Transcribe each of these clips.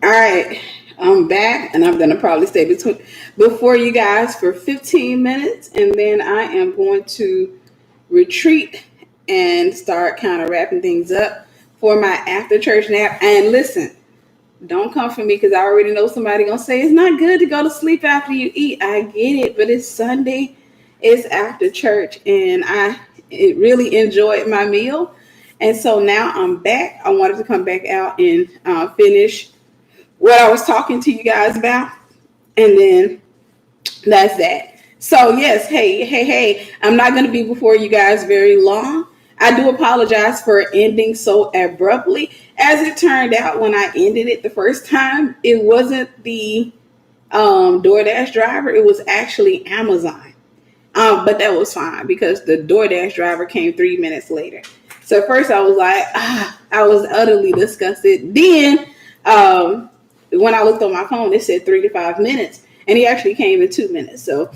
All right, I'm back, and I'm gonna probably stay before you guys for 15 minutes, and then I am going to retreat and start kind of wrapping things up for my after church nap. And listen, don't come for me because I already know somebody gonna say it's not good to go to sleep after you eat. I get it, but it's Sunday, it's after church, and it really enjoyed my meal, and so now I'm back. I wanted to come back out and finish what I was talking to you guys about, and then that's that. So yes, hey, I'm not going to be before you guys very long. I do apologize for ending so abruptly. As it turned out, when I ended it the first time, it wasn't the DoorDash driver, it was actually Amazon. But that was fine because the DoorDash driver came 3 minutes later. So at first I was like, I was utterly disgusted. Then when I looked on my phone, it said 3 to 5 minutes, and he actually came in 2 minutes. So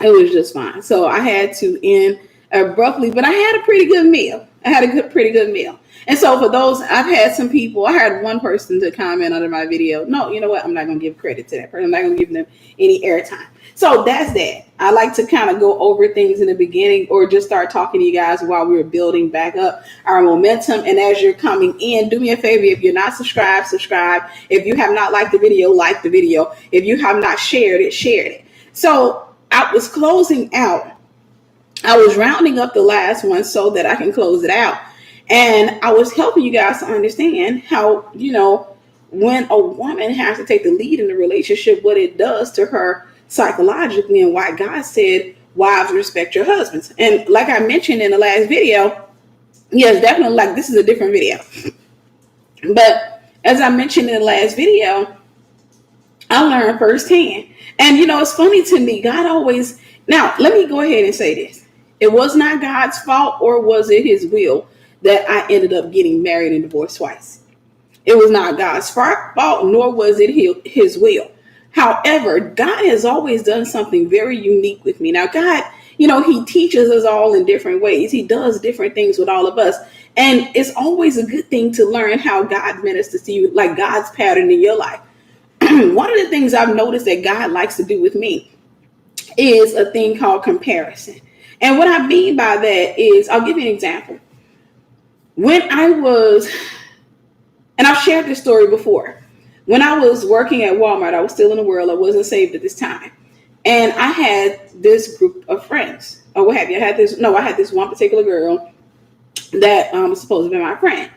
it was just fine. So I had to end abruptly, but I had a pretty good meal. Pretty good meal. And so for those, I've had some people, I had one person to comment under my video. No, you know what? I'm not going to give credit to that person. I'm not going to give them any airtime. So that's that. I like to kind of go over things in the beginning or just start talking to you guys while we're building back up our momentum. And as you're coming in, do me a favor. If you're not subscribed, subscribe. If you have not liked the video, like the video. If you have not shared it, share it. So I was closing out. I was rounding up the last one so that I can close it out. And I was helping you guys to understand how, when a woman has to take the lead in the relationship, what it does to her psychologically and why God said, wives, respect your husbands. And like I mentioned in the last video, yes, definitely, like this is a different video. But as I mentioned in the last video, I learned firsthand. And, it's funny to me, now let me go ahead and say this. It was not God's fault, or was it his will that I ended up getting married and divorced twice. It was not God's fault, nor was it his will. However, God has always done something very unique with me. Now, God, he teaches us all in different ways. He does different things with all of us. And it's always a good thing to learn how God ministers to you, like God's pattern in your life. One of the things I've noticed that God likes to do with me is a thing called comparison. And what I mean by that is, I'll give you an example. When and I've shared this story before. When I was working at Walmart, I was still in the world. I wasn't saved at this time. And I had this group of friends, or what have you. I had this one particular girl that was supposed to be my friend.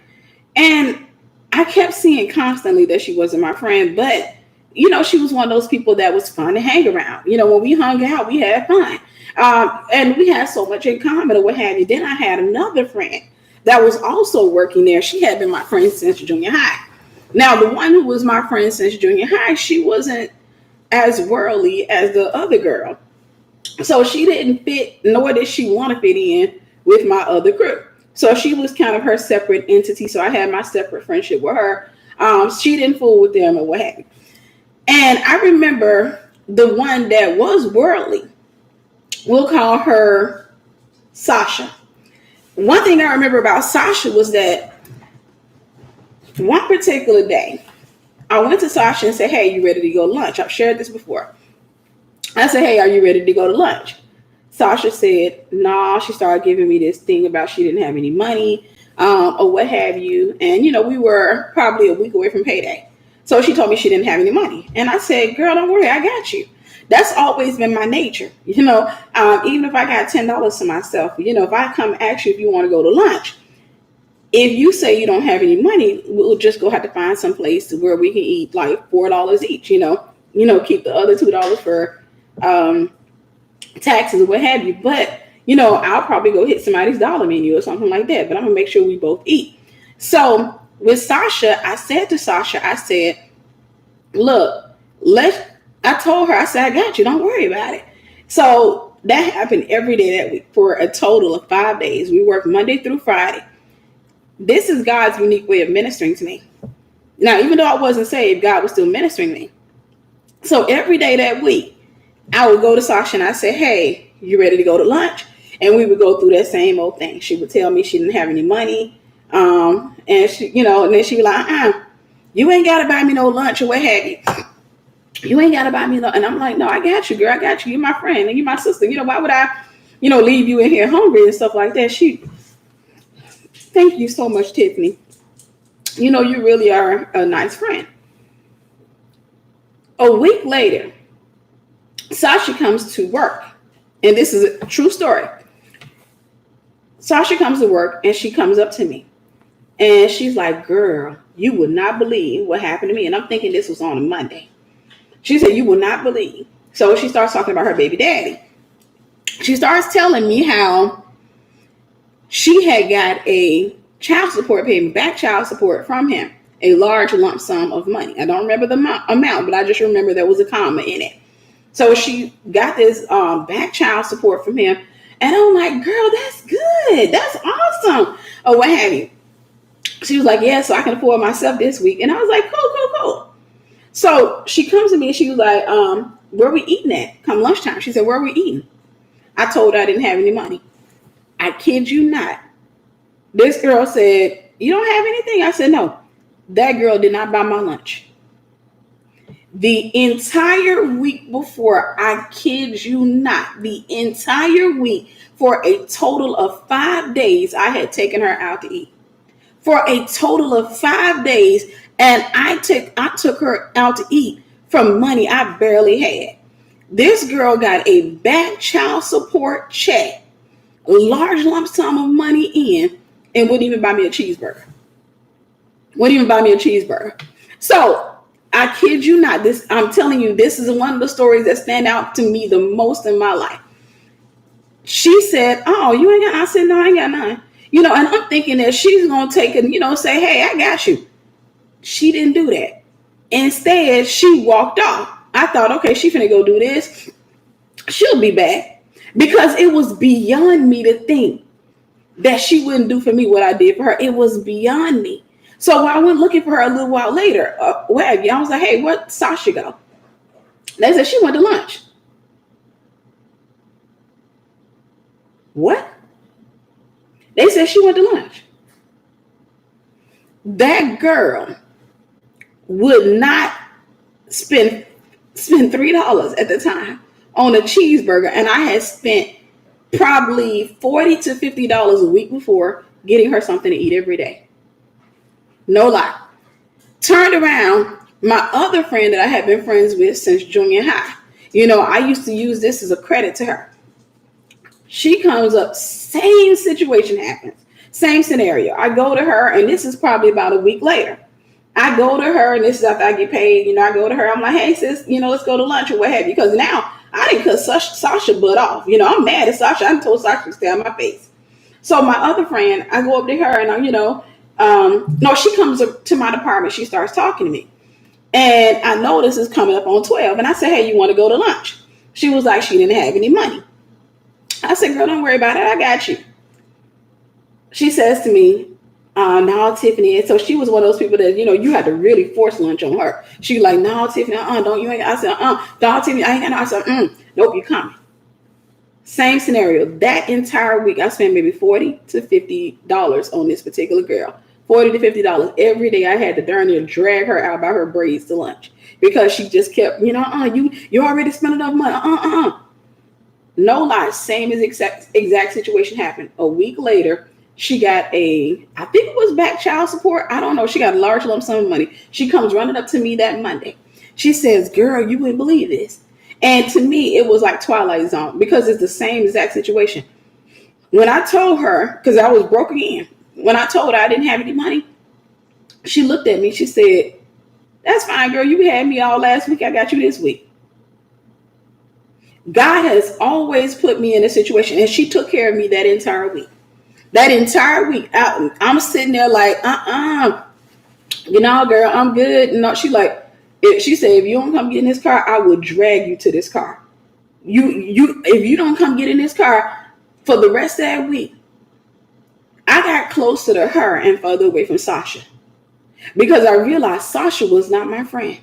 And I kept seeing constantly that she wasn't my friend, but she was one of those people that was fun to hang around. When we hung out, we had fun. And we had so much in common or what have you. Then I had another friend that was also working there. She had been my friend since junior high. Now, the one who was my friend since junior high, she wasn't as worldly as the other girl. So she didn't fit, nor did she want to fit in with my other group. So she was kind of her separate entity. So I had my separate friendship with her. She didn't fool with them or what have you. And I remember the one that was worldly, we'll call her Sasha. One thing I remember about Sasha was that one particular day, I went to Sasha and said, hey, you ready to go to lunch? I've shared this before. I said, hey, are you ready to go to lunch? Sasha said, nah. She started giving me this thing about she didn't have any money or what have you. And, we were probably a week away from payday. So she told me she didn't have any money. And I said, girl, don't worry, I got you. That's always been my nature. Even if I got $10 to myself, if I come ask you if you want to go to lunch, if you say you don't have any money, we'll just go have to find some place where we can eat like $4 each, keep the other $2 for taxes or what have you. But, I'll probably go hit somebody's dollar menu or something like that. But I'm going to make sure we both eat. So with Sasha, I said to Sasha, I said, look, I told her, I said, I got you. Don't worry about it. So that happened every day that week for a total of 5 days. We worked Monday through Friday. This is God's unique way of ministering to me. Now, even though I wasn't saved, God was still ministering to me. So every day that week, I would go to Sasha and I say, hey, you ready to go to lunch? And we would go through that same old thing. She would tell me she didn't have any money. And she, and then she'd be like, You ain't got to buy me no lunch or what have you. You ain't got to buy me no. And I'm like, no, I got you, girl. I got you. You're my friend and you're my sister. Why would I, leave you in here hungry and stuff like that? Thank you so much, Tiffany. You really are a nice friend. A week later, Sasha comes to work. And this is a true story. Sasha comes to work and she comes up to me. And she's like, girl, you would not believe what happened to me. And I'm thinking this was on a Monday. She said, you will not believe. So she starts talking about her baby daddy. She starts telling me how she had got a child support payment, back child support from him, a large lump sum of money. I don't remember the amount, but I just remember there was a comma in it. So she got this back child support from him. And I'm like, girl, that's good. That's awesome. Or what have you. She was like, yeah, so I can afford myself this week. And I was like, cool. So she comes to me and she was like, where are we eating at? Come lunchtime. She said, where are we eating? I told her I didn't have any money. I kid you not. This girl said, you don't have anything? I said, no. That girl did not buy my lunch. The entire week before, I kid you not, the entire week, for a total of 5 days, I had taken her out to eat. For a total of 5 days, and I took her out to eat from money I barely had. This girl got a back child support check, a large lump sum of money in, and wouldn't even buy me a cheeseburger. So I kid you not, I'm telling you, this is one of the stories that stand out to me the most in my life. She said, oh, you ain't got none? I said, no, I ain't got none. And I'm thinking that she's going to take it, say, hey, I got you. She didn't do that. Instead, she walked off. I thought, okay, she finna go do this. She'll be back. Because it was beyond me to think that she wouldn't do for me what I did for her. It was beyond me. So I went looking for her a little while later. I was like, hey, where'd Sasha go? They said she went to lunch. What? They said she went to lunch. That girl would not spend $3 at the time on a cheeseburger, and I had spent probably $40 to $50 a week before getting her something to eat every day. No lie. Turned around, my other friend that I had been friends with since junior high. I used to use this as a credit to her. She comes up, same situation happens. Same scenario. I go to her, and this is probably about a week later. I go to her, and this is after I get paid. I go to her. I'm like, hey, sis, let's go to lunch or what have you. Because now I didn't cut Sasha butt off. I'm mad at Sasha. I told Sasha to stay on my face. So my other friend, I go up to her, and no, she comes up to my department. She starts talking to me. And I know this is coming up on 12. And I said, hey, you want to go to lunch? She was like, she didn't have any money. I said, girl, don't worry about it. I got you. She says to me, no, Tiffany. And so she was one of those people that, you had to really force lunch on her. She was like, no, Tiffany, don't you ain't. I said, no, Tiffany, I ain't got no. I said, nope, you coming. Same scenario. That entire week, I spent maybe $40 to $50 on this particular girl. $40 to $50 every day. I had to darn near drag her out by her braids to lunch because she just kept, you already spent enough money. No lie. Same as exact situation happened. A week later, she got I think it was back child support. I don't know. She got a large lump sum of money. She comes running up to me that Monday. She says, girl, you wouldn't believe this. And to me, it was like Twilight Zone because it's the same exact situation. When I told her, because I was broke again, when I told her I didn't have any money, she looked at me. She said, that's fine, girl. You had me all last week. I got you this week. God has always put me in a situation, and she took care of me that entire week. That entire week, I'm sitting there like, girl, I'm good. No, she said, if you don't come get in this car, I will drag you to this car. If you don't come get in this car for the rest of that week, I got closer to her and further away from Sasha because I realized Sasha was not my friend.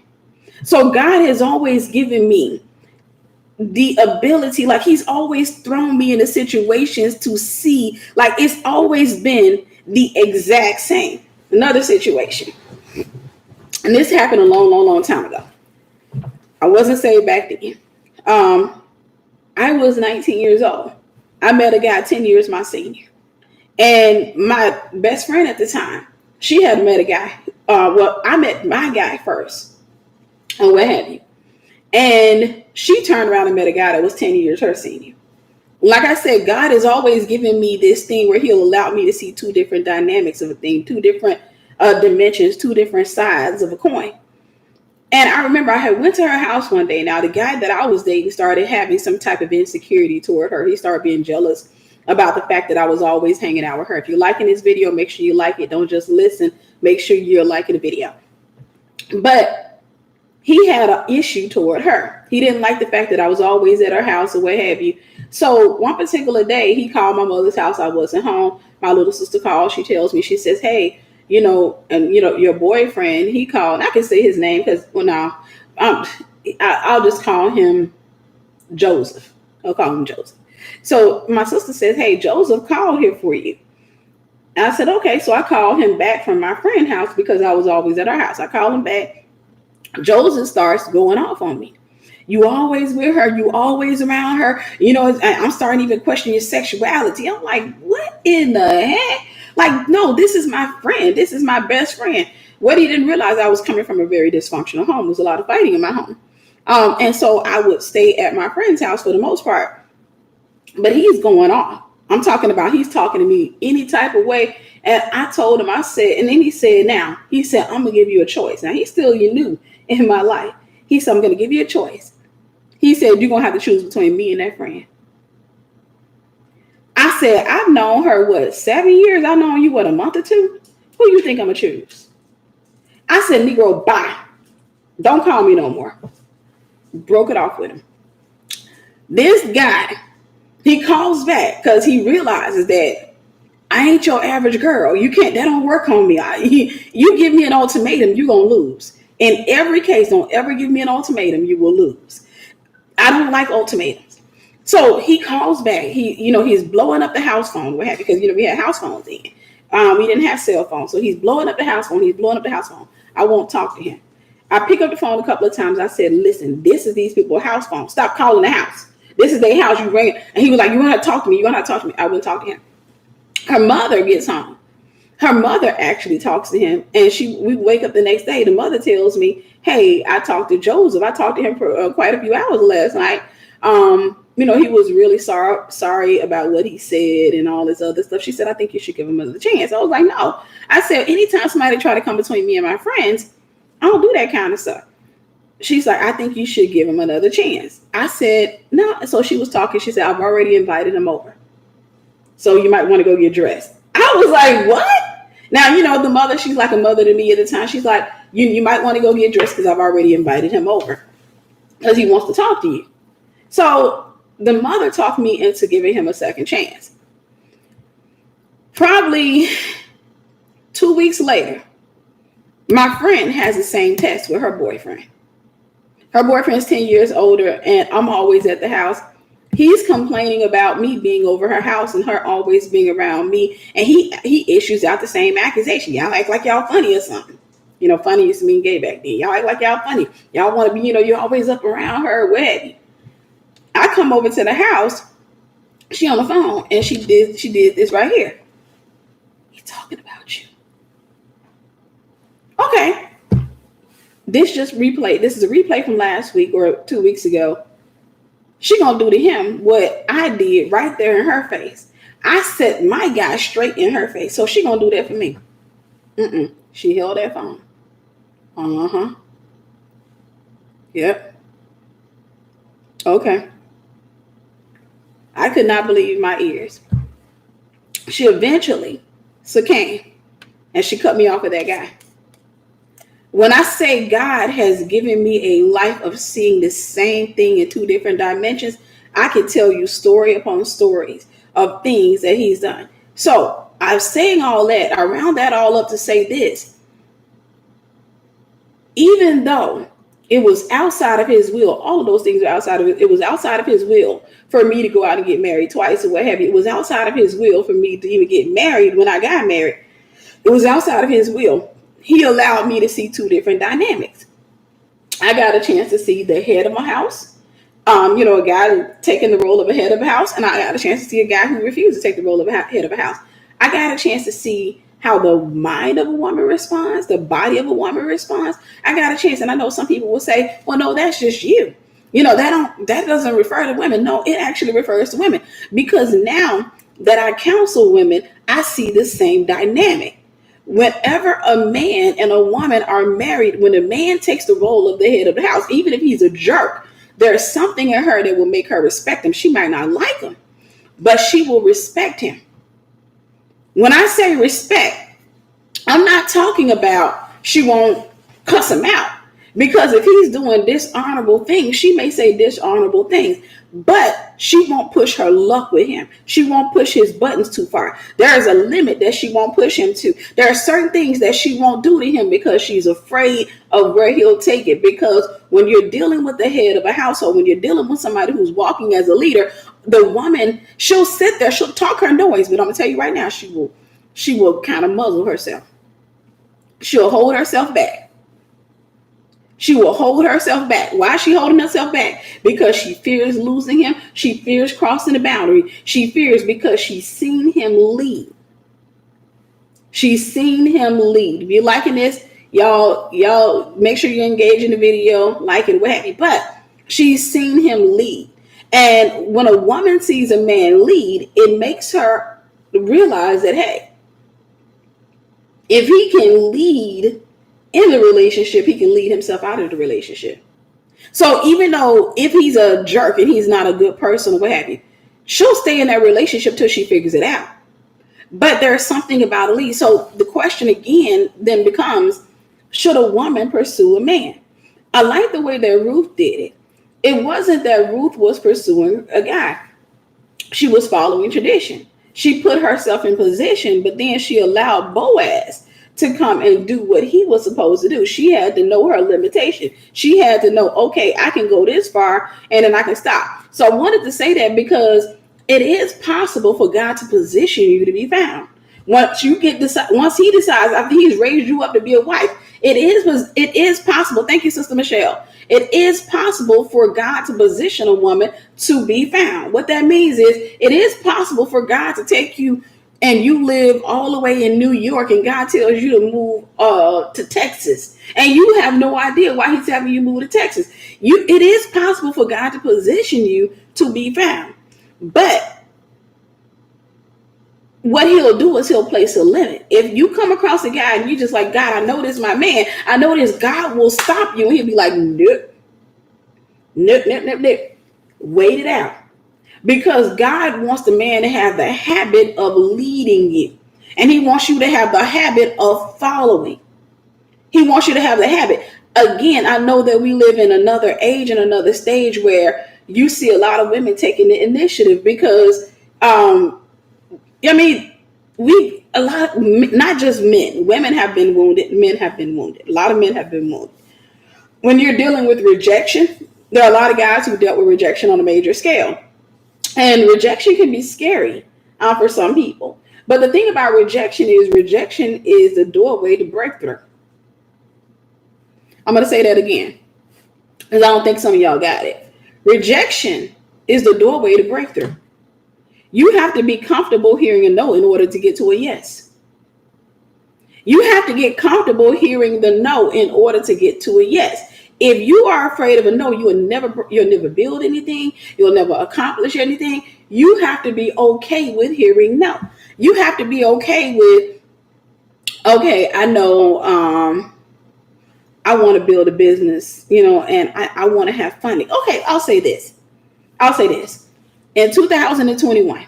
So God has always given me the ability, like he's always thrown me into situations to see, like it's always been the exact same. Another situation. And this happened a long time ago. I wasn't saved back then. I was 19 years old. I met a guy 10 years my senior. And my best friend at the time, she had met a guy. I met my guy first, and what have you. And she turned around and met a guy that was 10 years her senior. Like I said, God is always giving me this thing where he'll allow me to see two different dynamics of a thing, two different dimensions, two different sides of a coin. And I remember I had went to her house one day. Now, the guy that I was dating started having some type of insecurity toward her. He started being jealous about the fact that I was always hanging out with her. If you're liking this video, make sure you like it. Don't just listen. Make sure you're liking the video. But he had an issue toward her. He didn't like the fact that I was always at her house or what have you. So one particular day, he called my mother's house. I wasn't home. My little sister called. She tells me, she says, hey, your boyfriend, he called. I can say his name because, I'll just call him Joseph. I'll call him Joseph. So my sister says, hey, Joseph called here for you. And I said, okay. So I called him back from my friend's house because I was always at her house. I called him back. Joseph starts going off on me. You always with her. You always around her. I'm starting to even question your sexuality. I'm like, what in the heck? Like, no, this is my friend. This is my best friend. What he didn't realize, I was coming from a very dysfunctional home. There was a lot of fighting in my home. And so I would stay at my friend's house for the most part. But he's going off. I'm talking about he's talking to me any type of way. And I told him, I said, and then he said, I'm going to give you a choice. Now, he's still new in my life. He said, I'm going to give you a choice. He said, you're going to have to choose between me and that friend. I said, I've known her, 7 years? I've known you, a month or two? Who you think I'm going to choose? I said, Negro, bye. Don't call me no more. Broke it off with him. This guy, he calls back because he realizes that I ain't your average girl. That don't work on me. You give me an ultimatum, you're going to lose. In every case, don't ever give me an ultimatum, you will lose. I don't like ultimatums. So he calls back. He's blowing up the house phone. What happened? Because, we had house phones then. We didn't have cell phones. So he's blowing up the house phone. I won't talk to him. I pick up the phone a couple of times. I said, listen, this is these people's house phone. Stop calling the house. This is their house. You ring it. And he was like, you want to talk to me? I wouldn't talk to him. Her mother gets home. Her mother actually talks to him. And we wake up the next day. The mother tells me, hey, I talked to Joseph. I talked to him for quite a few hours last night. He was really sorry about what he said and all this other stuff. She said, I think you should give him another chance. I was like, no. I said, anytime somebody try to come between me and my friends, I don't do that kind of stuff. She's like, I think you should give him another chance. I said, no. So she was talking. She said, I've already invited him over. So you might want to go get dressed. I was like, what? Now, the mother, she's like a mother to me at the time. She's like, you might want to go get dressed because I've already invited him over because he wants to talk to you. So the mother talked me into giving him a second chance. Probably 2 weeks later, my friend has the same test with her boyfriend. Her boyfriend's 10 years older, and I'm always at the house. He's complaining about me being over her house and her always being around me. And he issues out the same accusation. Y'all act like y'all funny or something. Funny used to mean gay back then. Y'all act like y'all funny. Y'all want to be, you're always up around her. What have you? I come over to the house. She on the phone and she did this right here. He's talking about you. Okay. This is a replay from last week or 2 weeks ago. She gonna do to him what I did right there in her face. I set my guy straight in her face. So she gonna do that for me. She held that phone. Yep. Okay. I could not believe my ears. She eventually succumbed and she cut me off with that guy. When I say God has given me a life of seeing the same thing in two different dimensions, I can tell you story upon stories of things that he's done. So I'm saying all that, I round that all up to say this. Even though it was outside of his will, all of those things are outside of it. It was outside of his will for me to go out and get married twice or what have you. It was outside of his will for me to even get married when I got married. It was outside of his will he allowed me to see two different dynamics. I got a chance to see the head of my house, a guy taking the role of a head of a house, and I got a chance to see a guy who refused to take the role of a head of a house. I got a chance to see how the mind of a woman responds, the body of a woman responds. I got a chance, and I know some people will say, "Well, no, that's just you. That doesn't refer to women." No, it actually refers to women, because now that I counsel women, I see the same dynamic. Whenever a man and a woman are married, when a man takes the role of the head of the house, even if he's a jerk, there's something in her that will make her respect him. She might not like him, but she will respect him. When I say respect, I'm not talking about she won't cuss him out. Because if he's doing dishonorable things, she may say dishonorable things, but she won't push her luck with him. She won't push his buttons too far. There is a limit that she won't push him to. There are certain things that she won't do to him because she's afraid of where he'll take it. Because when you're dealing with the head of a household, when you're dealing with somebody who's walking as a leader, the woman, she'll sit there, she'll talk her noise, but I'm gonna tell you right now, she will kind of muzzle herself. She'll hold herself back. She will hold herself back. Why is she holding herself back? Because she fears losing him. She fears crossing the boundary. She fears because she's seen him lead. She's seen him lead. If you're liking this, y'all make sure you engage in the video, like it, what have you. But she's seen him lead. And when a woman sees a man lead, it makes her realize that, hey, if he can lead in the relationship, he can lead himself out of the relationship. So even though if he's a jerk and he's not a good person or what have you, she'll stay in that relationship till she figures it out. But there's something about a lead. So the question again then becomes, should a woman pursue a man? I like the way that Ruth did it. It wasn't that Ruth was pursuing a guy. She was following tradition. She put herself in position, but then she allowed Boaz to come and do what he was supposed to do. She had to know her limitation. She had to know, okay, I can go this far and then I can stop. So I wanted to say that because it is possible for God to position you to be found. Once he decides after he's raised you up to be a wife, it is possible. Thank you, Sister Michelle. It is possible for God to position a woman to be found. What that means is it is possible for God to take you and you live all the way in New York and God tells you to move to Texas and you have no idea why he's having you move to Texas. It is possible for God to position you to be found. But what he'll do is he'll place a limit. If you come across a guy and you just like, God, I know this is my man. I know this. God will stop you. And he'll be like, nope. Wait it out. Because God wants the man to have the habit of leading you. And he wants you to have the habit of following. He wants you to have the habit. Again, I know that we live in another age and another stage where you see a lot of women taking the initiative because, not just men. Women have been wounded. Men have been wounded. A lot of men have been wounded. When you're dealing with rejection, there are a lot of guys who dealt with rejection on a major scale. And rejection can be scary for some people. But the thing about rejection is the doorway to breakthrough. I'm going to say that again, because I don't think some of y'all got it. Rejection is the doorway to breakthrough. You have to be comfortable hearing a no in order to get to a yes. You have to get comfortable hearing the no in order to get to a yes. If you are afraid of a no, you'll never build anything. You'll never accomplish anything. You have to be okay with hearing no. You have to be okay with, okay, I know I want to build a business, and I want to have fun. Okay, I'll say this. In 2021,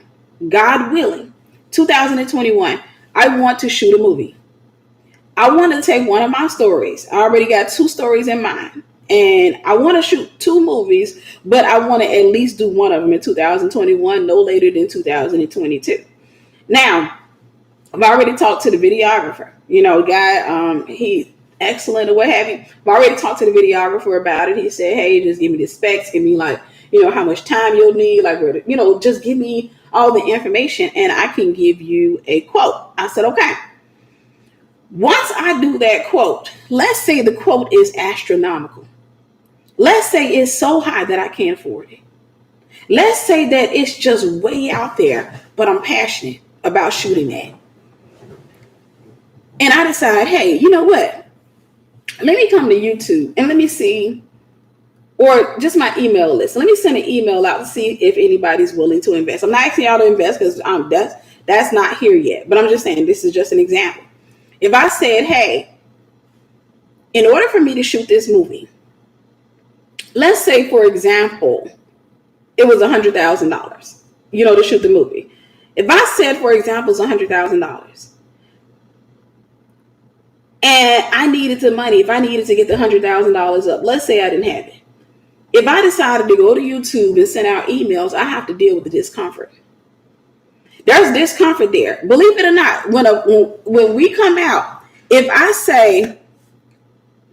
God willing, 2021, I want to shoot a movie. I want to take one of my stories. I already got 2 stories in mind. And I want to shoot 2 movies, but I want to at least do one of them in 2021, no later than 2022. Now, I've already talked to the videographer. Guy, he's excellent or what have you. I've already talked to the videographer about it. He said, hey, just give me the specs. Give me how much time you'll need. Just give me all the information and I can give you a quote. I said, okay. Once I do that quote, let's say the quote is astronomical. Let's say it's so high that I can't afford it. Let's say that it's just way out there, but I'm passionate about shooting that. And I decide, hey, you know what? Let me come to YouTube and let me see, or just my email list. Let me send an email out to see if anybody's willing to invest. I'm not asking y'all to invest because that's not here yet. But I'm just saying this is just an example. If I said, hey, in order for me to shoot this movie, let's say, for example, it was $100,000, to shoot the movie. If I said, for example, it's $100,000 and I needed the money, if I needed to get the $100,000 up, let's say I didn't have it. If I decided to go to YouTube and send out emails, I have to deal with the discomfort. There's discomfort there. Believe it or not, when we come out, if I say,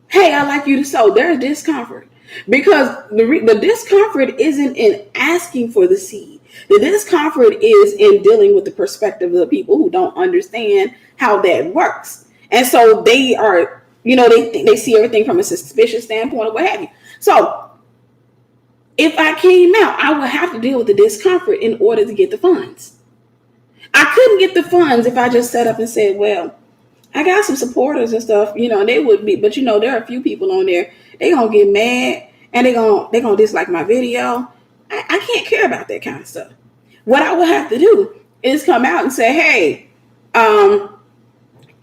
hey, I'd like you to sew, there's discomfort. Because the discomfort isn't in asking for the seed. The discomfort is in dealing with the perspective of the people who don't understand how that works. And so they are, they see everything from a suspicious standpoint or what have you. So if I came out, I would have to deal with the discomfort in order to get the funds. I couldn't get the funds if I just sat up and said, well, I got some supporters and stuff, they would be, but there are a few people on there, they gonna get mad and they gonna dislike my video. I can't care about that kind of stuff. What I would have to do is come out and say, hey,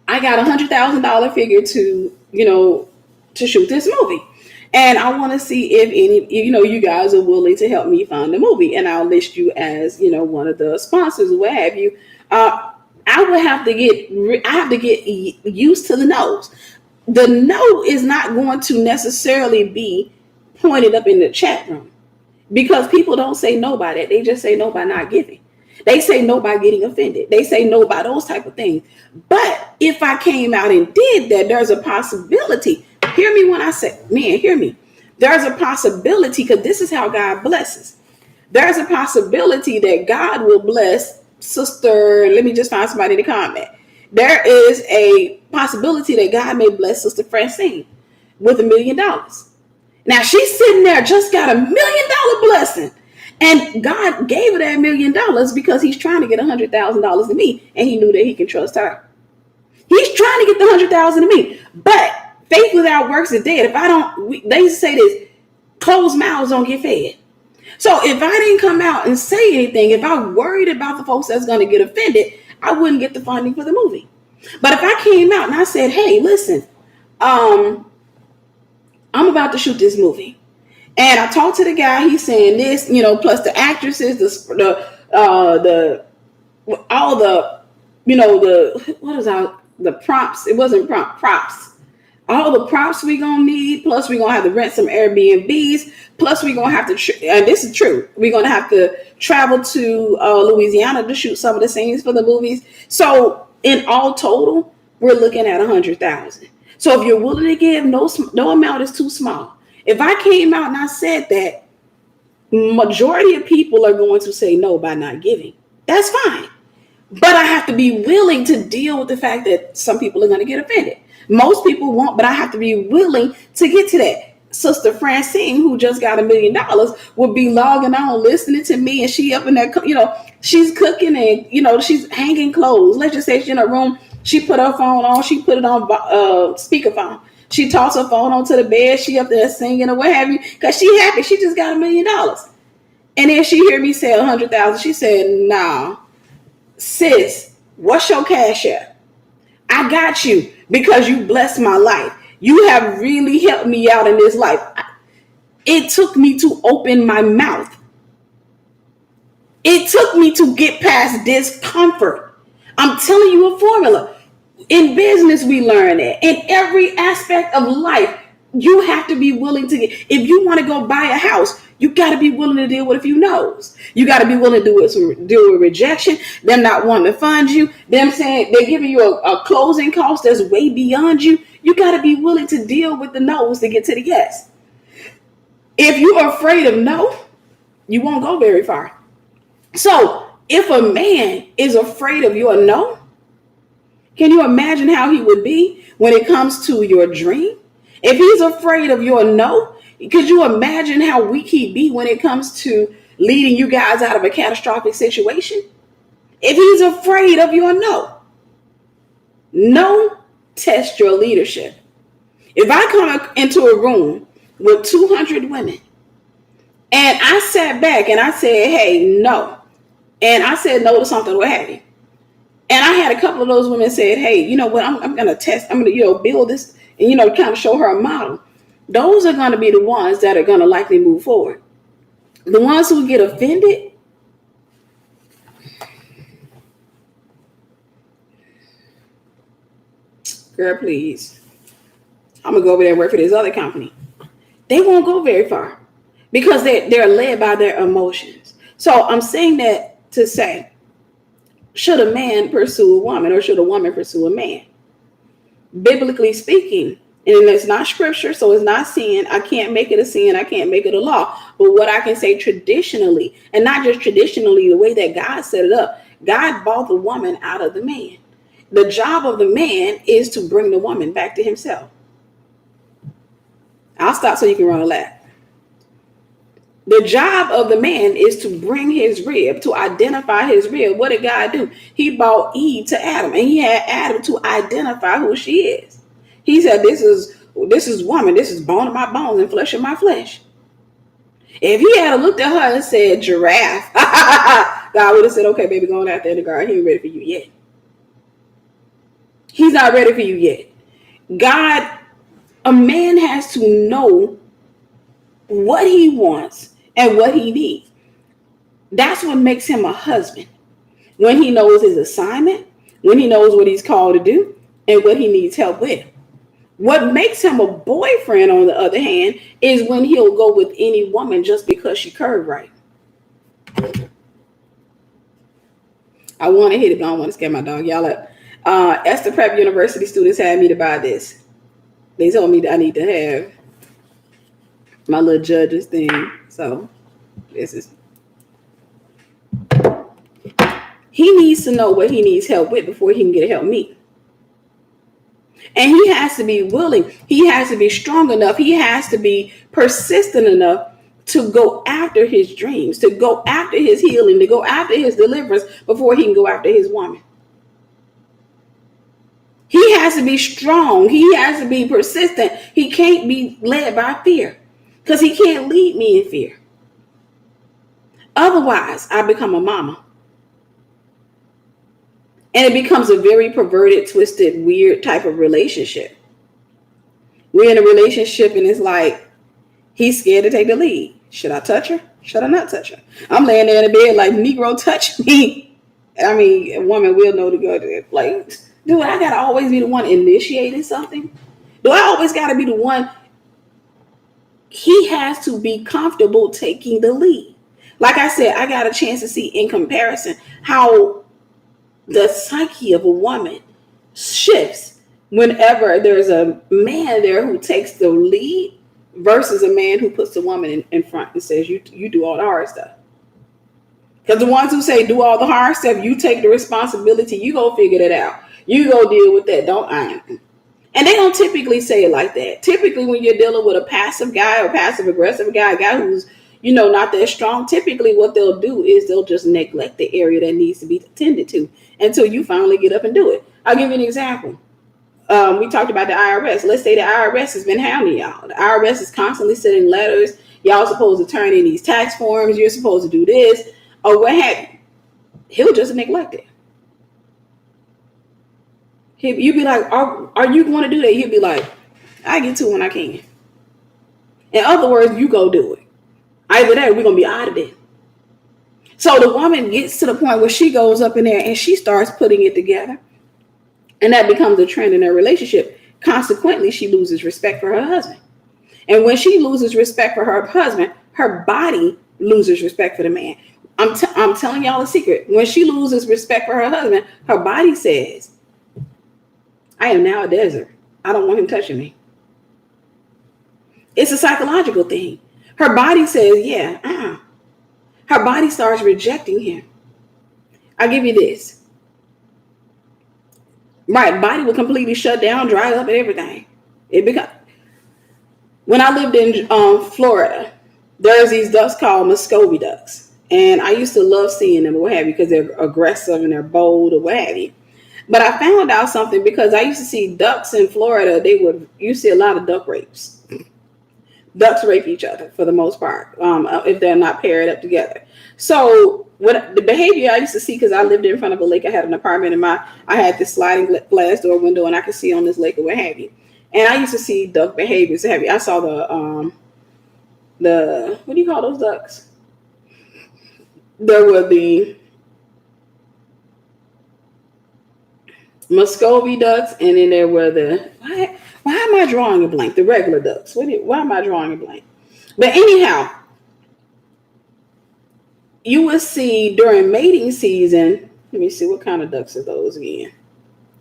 I got $100,000 figure to shoot this movie. And I want to see if you guys are willing to help me fund the movie. And I'll list you as, one of the sponsors or what have you. I would have to get used to the no's. The no is not going to necessarily be pointed up in the chat room because people don't say no by that. They just say no by not giving. They say no by getting offended. They say no by those type of things. But if I came out and did that, there's a possibility. Hear me when I say, man, hear me. There's a possibility, because this is how God blesses. There's a possibility that God will bless Sister, let me just find somebody to comment. There is a possibility that God may bless Sister Francine with $1 million. Now she's sitting there, just got $1 million blessing. And God gave her that $1 million because he's trying to get $100,000 to me. And he knew that he can trust her. He's trying to get the $100,000 to me. But faith without works is dead. They used to say this, closed mouths don't get fed. So if I didn't come out and say anything, if I worried about the folks that's going to get offended, I wouldn't get the funding for the movie. But if I came out and I said, hey, listen, I'm about to shoot this movie. And I talked to the guy, he's saying this, plus the actresses, the props. It wasn't props. All the props we gonna need, plus we gonna have to rent some Airbnbs, plus we gonna have to, and this is true, we're gonna have to travel to Louisiana to shoot some of the scenes for the movies. So in all total, we're looking at $100,000. So if you're willing to give, no amount is too small. If I came out and I said that, majority of people are going to say no by not giving. That's fine. But I have to be willing to deal with the fact that some people are going to get offended. Most people won't, but I have to be willing to get to that. Sister Francine, who just got $1 million, would be logging on, listening to me, and she up in there, she's cooking and, she's hanging clothes. Let's just say she's in her room. She put her phone on. She put it on speakerphone. She tossed her phone onto the bed. She up there singing or what have you, because she happy. She just got $1 million. And then she heard me say $100,000. She said, nah, sis, what's your cash app? I got you because you blessed my life. You have really helped me out in this life. It took me to open my mouth. It took me to get past discomfort. I'm telling you a formula. In business, we learn that. In every aspect of life, you have to be willing to get. If you want to go buy a house, you got to be willing to deal with a few no's. You got to be willing to deal with rejection, them not wanting to fund you, them saying they're giving you a closing cost that's way beyond you. You got to be willing to deal with the no's to get to the yes. If you're afraid of no, you won't go very far. So if a man is afraid of your no, Can you imagine how he would be when it comes to your dream? If he's afraid of your no, could you imagine how weak he'd be when it comes to leading you guys out of a catastrophic situation? If he's afraid of your no, no, test your leadership. If I come into a room with 200 women and I sat back and I said, hey, no, and I said no to something, what have you, and I had a couple of those women said, hey, you know what, I'm going to test, I'm going to, build this and, kind of show her a model. Those are going to be the ones that are going to likely move forward. The ones who get offended, girl, please, I'm going to go over there and work for this other company. They won't go very far because they're led by their emotions. So I'm saying that to say, should a man pursue a woman or should a woman pursue a man? Biblically speaking, and it's not scripture, so it's not sin. I can't make it a sin. I can't make it a law. But what I can say traditionally, and not just traditionally, the way that God set it up, God bought the woman out of the man. The job of the man is to bring the woman back to himself. I'll stop so you can run a lap. The job of the man is to bring his rib, to identify his rib. What did God do? He brought Eve to Adam, and he had Adam to identify who she is. He said, this is woman, this is bone of my bones and flesh of my flesh. If he had looked at her and said giraffe, God would have said, okay, baby, going out there in the garden, he ain't ready for you yet. He's not ready for you yet. A man has to know what he wants and what he needs. That's what makes him a husband. When he knows his assignment, when he knows what he's called to do, and what he needs help with. What makes him a boyfriend, on the other hand, is when he'll go with any woman just because she curved right. I want to hit it, but I don't want to scare my dog. Y'all up. Esther Prep University students had me to buy this. They told me that I need to have my little judges thing. So this is, he needs to know what he needs help with before he can get help me. And he has to be willing. He has to be strong enough. He has to be persistent enough to go after his dreams, to go after his healing, to go after his deliverance before he can go after his woman. He has to be strong. He has to be persistent. He can't be led by fear because he can't lead me in fear. Otherwise, I become a mama. And it becomes a very perverted, twisted, weird type of relationship. We're in a relationship and it's like, he's scared to take the lead. Should I touch her? Should I not touch her? I'm laying there in the bed like, Negro, touch me. I mean, a woman will know to go to it. Like, do I got to always be the one initiating something? Do I always got to be the one? He has to be comfortable taking the lead. Like I said, I got a chance to see in comparison how the psyche of a woman shifts whenever there's a man there who takes the lead versus a man who puts the woman in front and says, you do all the hard stuff. Because the ones who say do all the hard stuff, you take the responsibility, you go figure that out. You go deal with that. And they don't typically say it like that. Typically, when you're dealing with a passive guy or passive aggressive guy, a guy who's, not that strong, typically what they'll do is they'll just neglect the area that needs to be attended to until you finally get up and do it. I'll give you an example. We talked about the IRS. Let's say the IRS has been hounding y'all. The IRS is constantly sending letters. Y'all supposed to turn in these tax forms. You're supposed to do this or what have you. He'll just neglect it. You'd be like, are you going to do that? He'll be like, I get to when I can. In other words, you go do it. Either that or we're going to be out of it. So the woman gets to the point where she goes up in there and she starts putting it together. And that becomes a trend in their relationship. Consequently, she loses respect for her husband. And when she loses respect for her husband, her body loses respect for the man. I'm telling y'all a secret. When she loses respect for her husband, her body says, I am now a desert. I don't want him touching me. It's a psychological thing. Her body says, yeah. Her body starts rejecting him. I'll give you this. Right, body would completely shut down, dry up, and everything. It become When I lived in Florida, there's these ducks called Muscovy ducks, and I used to love seeing them or what have you because they're aggressive and they're bold or what have you. But I found out something because I used to see ducks in Florida. You see a lot of duck rapes. Ducks rape each other for the most part if they're not paired up together. So what the behavior I used to see, because I lived in front of a lake, I had an apartment, and I had this sliding glass door window, and I could see on this lake or what have you. And I used to see duck behaviors. I saw the what do you call those ducks? There were the Muscovy ducks, and then there were the why am I drawing a blank? The regular ducks. Why am I drawing a blank? But anyhow, you will see during mating season. Let me see, what kind of ducks are those again?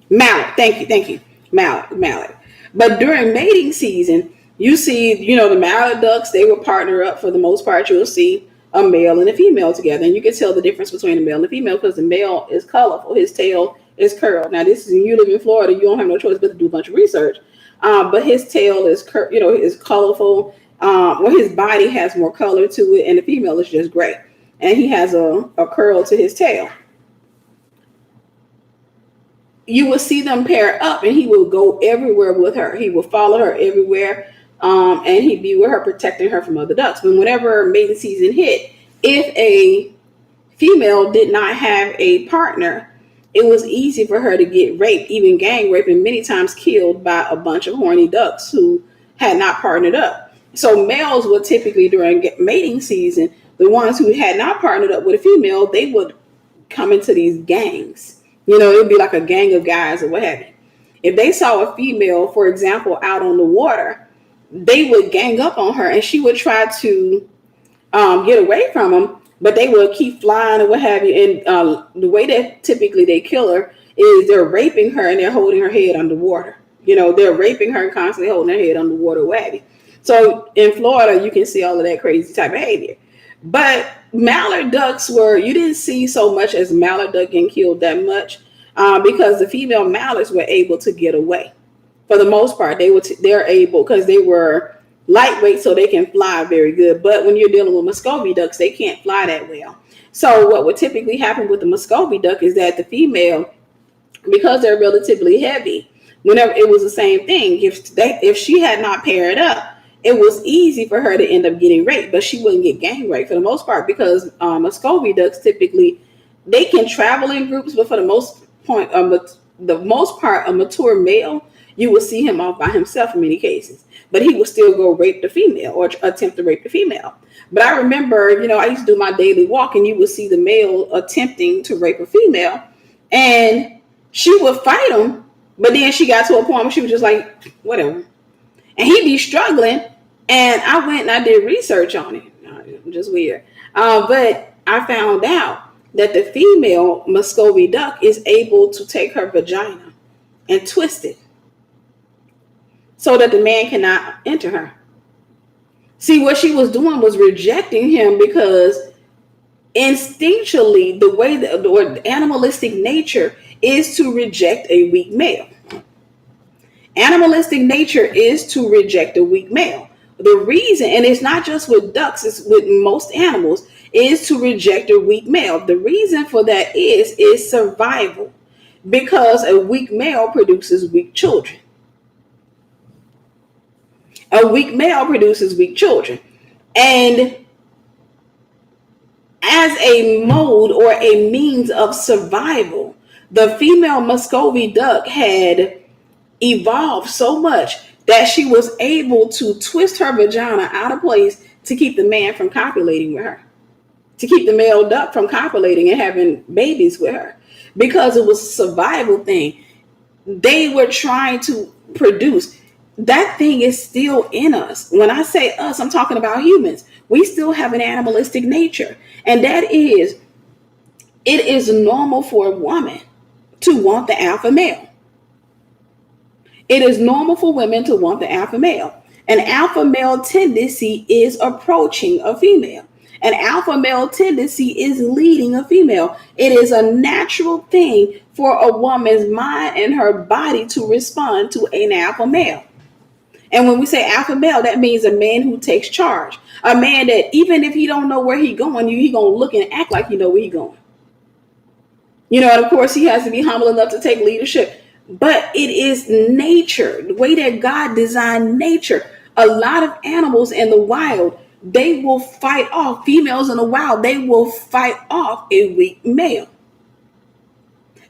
Mallard. Thank you. Mallard. But during mating season, you see, the mallard ducks, they will partner up for the most part. You'll see a male and a female together, and you can tell the difference between the male and the female because the male is colorful. His tail is curled. Now, this is when you live in Florida, you don't have no choice but to do a bunch of research. But his tail is, is colorful. His body has more color to it, and the female is just gray. And he has a curl to his tail. You will see them pair up, and he will go everywhere with her. He will follow her everywhere, and he'd be with her, protecting her from other ducks. But whenever mating season hit, if a female did not have a partner, it was easy for her to get raped, even gang raped, and many times killed by a bunch of horny ducks who had not partnered up. So males would typically, during mating season, the ones who had not partnered up with a female, they would come into these gangs. It would be like a gang of guys or what have you. If they saw a female, for example, out on the water, they would gang up on her, and she would try to get away from them, but they would keep flying or what have you. And the way that typically they kill her is they're raping her and they're holding her head underwater. They're raping her and constantly holding her head underwater, what have you. So in Florida, you can see all of that crazy type of behavior. But mallard ducks you didn't see so much as mallard duck getting killed that much because the female mallards were able to get away. For the most part, they're able, because they were lightweight, so they can fly very good. But when you're dealing with Muscovy ducks, they can't fly that well. So what would typically happen with the Muscovy duck is that the female, because they're relatively heavy, whenever it was the same thing, if she had not paired up, it was easy for her to end up getting raped, but she wouldn't get gang raped for the most part because Muscovy ducks typically, they can travel in groups, but for the most part, a mature male, you will see him off by himself in many cases, but he will still go rape the female or attempt to rape the female. But I remember, I used to do my daily walk, and you would see the male attempting to rape a female, and she would fight him, but then she got to a point where she was just like, whatever. And he'd be struggling. And I went and I did research on it. Just weird. But I found out that the female Muscovy duck is able to take her vagina and twist it so that the man cannot enter her. See, what she was doing was rejecting him because instinctually, the animalistic nature is to reject a weak male. Animalistic nature is to reject a weak male. The reason, and it's not just with ducks, it's with most animals, is to reject a weak male. The reason for that is survival, because a weak male produces weak children. A weak male produces weak children. And as a mode or a means of survival, the female Muscovy duck had evolved so much that she was able to twist her vagina out of place to keep the man from copulating with her, to keep the male duck from copulating and having babies with her, because it was a survival thing. They were trying to produce. That thing is still in us. When I say us, I'm talking about humans. We still have an animalistic nature, and that is, it is normal for a woman to want the alpha male. It is normal for women to want the alpha male. An alpha male tendency is approaching a female. An alpha male tendency is leading a female. It is a natural thing for a woman's mind and her body to respond to an alpha male. And when we say alpha male, that means a man who takes charge. A man that even if he don't know where he going, he gonna look and act like he know where he going. And of course he has to be humble enough to take leadership. But it is nature, the way that God designed nature. A lot of animals in the wild, they will fight off, females in the wild, they will fight off a weak male.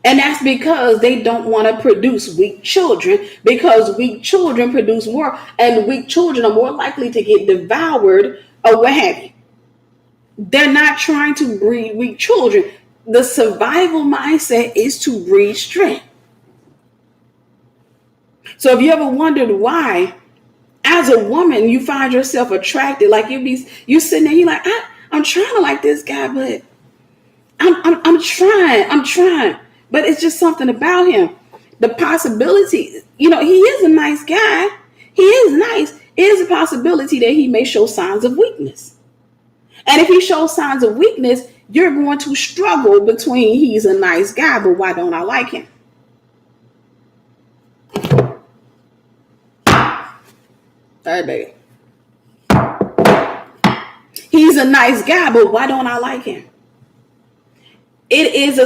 And that's because they don't want to produce weak children, because weak children produce more, and weak children are more likely to get devoured or what have you. They're not trying to breed weak children. The survival mindset is to breed strength. So if you ever wondered why, as a woman, you find yourself attracted, like you sitting there, you're like, I'm trying to like this guy, but I'm trying. But it's just something about him. The possibility, he is a nice guy. He is nice. It is a possibility that he may show signs of weakness. And if he shows signs of weakness, you're going to struggle between he's a nice guy, but why don't I like him? All right, baby. He's a nice guy, but why don't I like him? It is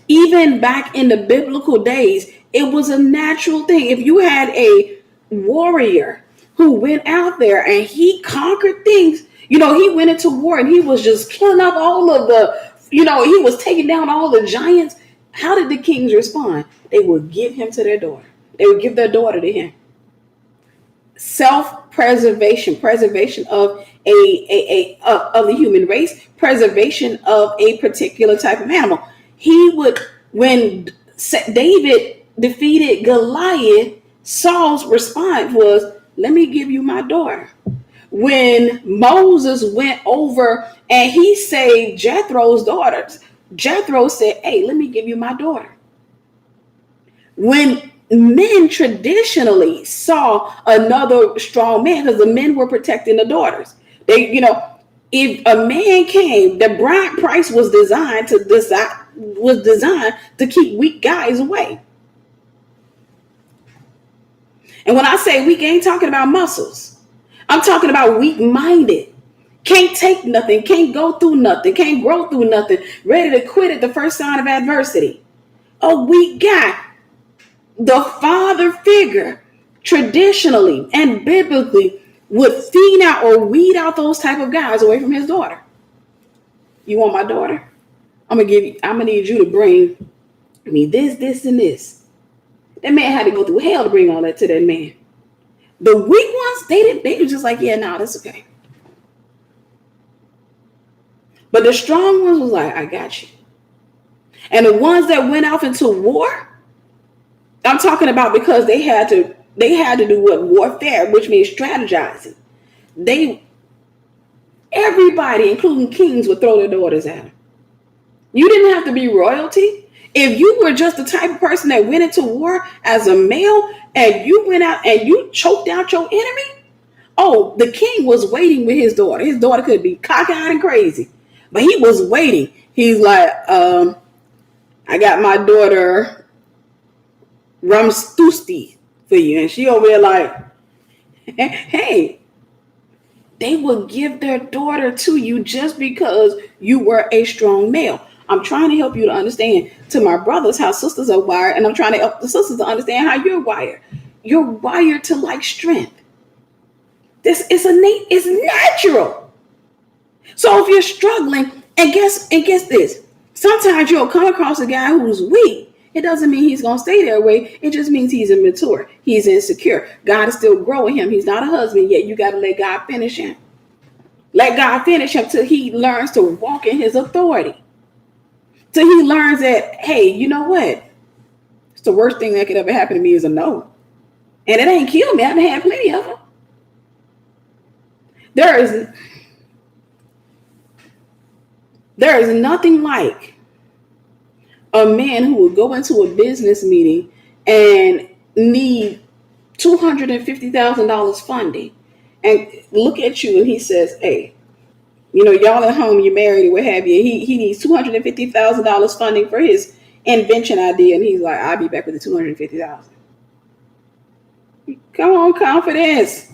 even back in the biblical days, it was a natural thing. If you had a warrior who went out there and he conquered things, he went into war and he was just killing up all of he was taking down all the giants. How did the kings respond? They would give him to their daughter. They would give their daughter to him. Self-preservation, preservation of of the human race, preservation of a particular type of animal. When David defeated Goliath, Saul's response was, let me give you my daughter. When Moses went over and he saved Jethro's daughters, Jethro said, hey, let me give you my daughter. When men traditionally saw another strong man, because the men were protecting the daughters. If a man came, the bride price was designed to keep weak guys away. And when I say weak, I ain't talking about muscles. I'm talking about weak-minded. Can't take nothing, can't go through nothing, can't grow through nothing, ready to quit at the first sign of adversity. A weak guy. The father figure, traditionally and biblically, would feed out or weed out those type of guys away from his daughter. You want my daughter? I'm gonna need you to bring me this, and this. That man had to go through hell to bring all that to that man. The weak ones, they were just like, yeah, no, that's okay. But the strong ones was like, I got you. And the ones that went off into war, I'm talking about because they had to do what? Warfare, which means strategizing. Everybody, including kings, would throw their daughters at them. You didn't have to be royalty. If you were just the type of person that went into war as a male and you went out and you choked out your enemy, the king was waiting with his daughter. His daughter could be cockeyed and crazy, but he was waiting. He's like, I got my daughter Ramstusti for you. And she over there like, hey, they will give their daughter to you just because you were a strong male. I'm trying to help you to understand, to my brothers, how sisters are wired. And I'm trying to help the sisters to understand how you're wired. You're wired to like strength. This is it's natural. So if you're struggling, and guess this, sometimes you'll come across a guy who's weak. It doesn't mean he's going to stay that way. It just means he's immature. He's insecure. God is still growing him. He's not a husband yet. You got to let God finish him. Let God finish him till he learns to walk in his authority. Till he learns that, hey, you know what? It's the worst thing that could ever happen to me is a no. And it ain't killed me. I've had plenty of them. There is nothing like a man who would go into a business meeting and need $250,000 funding and look at you and he says, hey, y'all at home, you're married or what have you. He needs $250,000 funding for his invention idea, and he's like, I'll be back with the 250,000. Come on, confidence.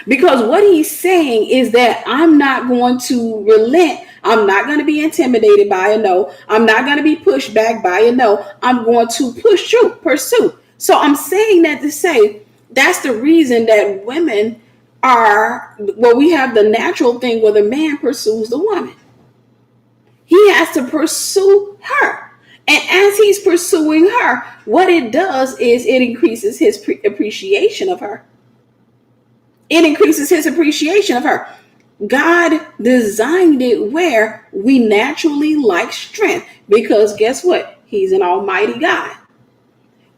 Because what he's saying is that I'm not going to relent. I'm not going to be intimidated by a no. I'm not going to be pushed back by a no. I'm going to pursue. So I'm saying that to say that's the reason that women we have the natural thing where the man pursues the woman. He has to pursue her. And as he's pursuing her, what it does is it increases his appreciation of her. It increases his appreciation of her. God designed it where we naturally like strength, because guess what? He's an almighty God.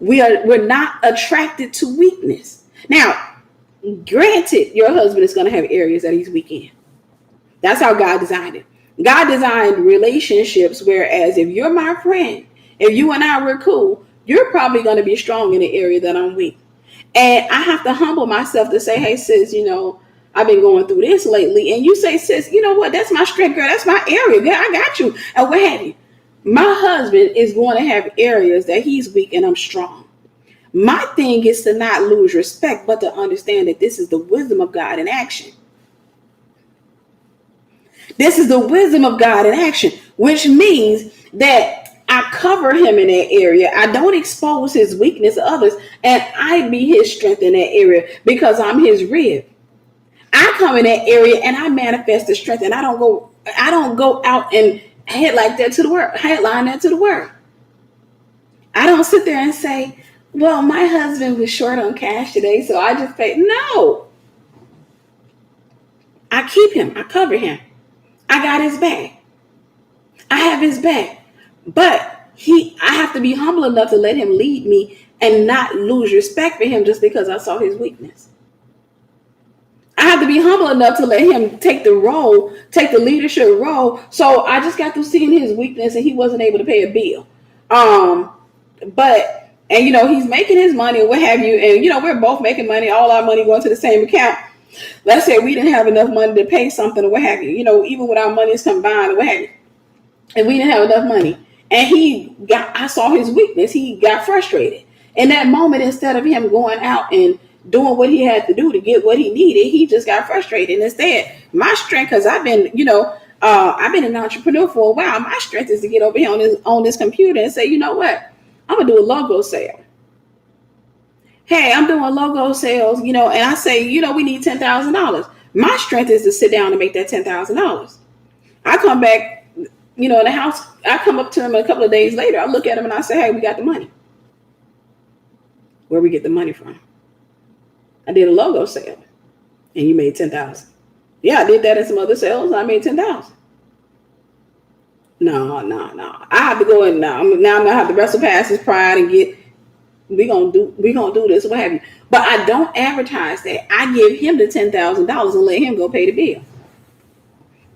We're not attracted to weakness. Now, granted, your husband is going to have areas that he's weak in. That's how God designed it. God designed relationships, whereas if you're my friend, if you and I were cool, you're probably going to be strong in the area that I'm weak. And I have to humble myself to say, hey, sis, I've been going through this lately. And you say, sis, you know what? That's my strength, girl. That's my area. Girl, I got you. And what have you? My husband is going to have areas that he's weak and I'm strong. My thing is to not lose respect, but to understand that this is the wisdom of God in action. This is the wisdom of God in action, which means that I cover him in that area. I don't expose his weakness to others, and I be his strength in that area because I'm his rib. I come in that area and I manifest the strength, and I don't go out and headline that to the world. I don't sit there and say, well, my husband was short on cash today, so I just paid. No. I keep him. I cover him. I got his back. I have his back. But I have to be humble enough to let him lead me and not lose respect for him just because I saw his weakness. I have to be humble enough to let him take the leadership role. So I just got through seeing his weakness and he wasn't able to pay a bill. He's making his money or what have you. And, we're both making money, all our money going to the same account. Let's say we didn't have enough money to pay something or what have you, even when our money is combined or what have you. And we didn't have enough money. And I saw his weakness. He got frustrated. In that moment, instead of him going out and doing what he had to do to get what he needed, he just got frustrated. And instead, my strength, because I've been an entrepreneur for a while. My strength is to get over here on this computer and say, you know what? I'm going to do a logo sale. Hey, I'm doing logo sales, and I say, we need $10,000. My strength is to sit down and make that $10,000. I come back, in the house, I come up to him a couple of days later. I look at him and I say, hey, we got the money. Where we get the money from? I did a logo sale and you made $10,000. Yeah, I did that in some other sales. And I made $10,000. No. I have to go in now. I'm gonna have to wrestle past his pride and we're gonna do this, what have you. But I don't advertise that. I give him the $10,000 and let him go pay the bill.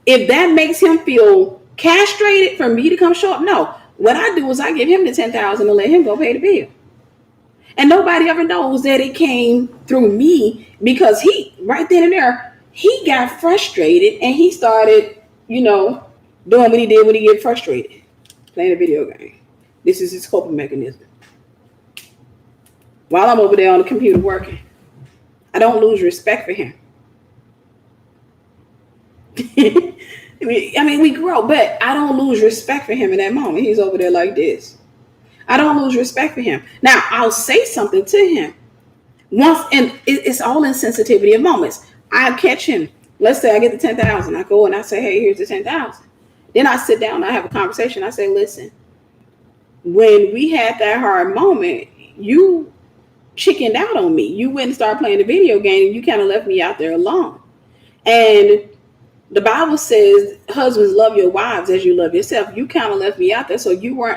If that makes him feel castrated for me to come show up, no. What I do is I give him the $10,000 and let him go pay the bill. And nobody ever knows that it came through me, because he, right then and there, he got frustrated and he started, doing what he did when he get frustrated, playing a video game. This is his coping mechanism. While I'm over there on the computer working, I don't lose respect for him. We grow, but I don't lose respect for him in that moment. He's over there like this. I don't lose respect for him. Now, I'll say something to him once, and it's all in sensitivity of moments. I'll catch him. Let's say I get the 10,000. I go and I say, hey, here's the 10,000. Then I sit down and I have a conversation. I say, listen, when we had that hard moment, you chickened out on me. You went and started playing the video game and you kind of left me out there alone. And the Bible says, husbands, love your wives as you love yourself. You kind of left me out there, so you were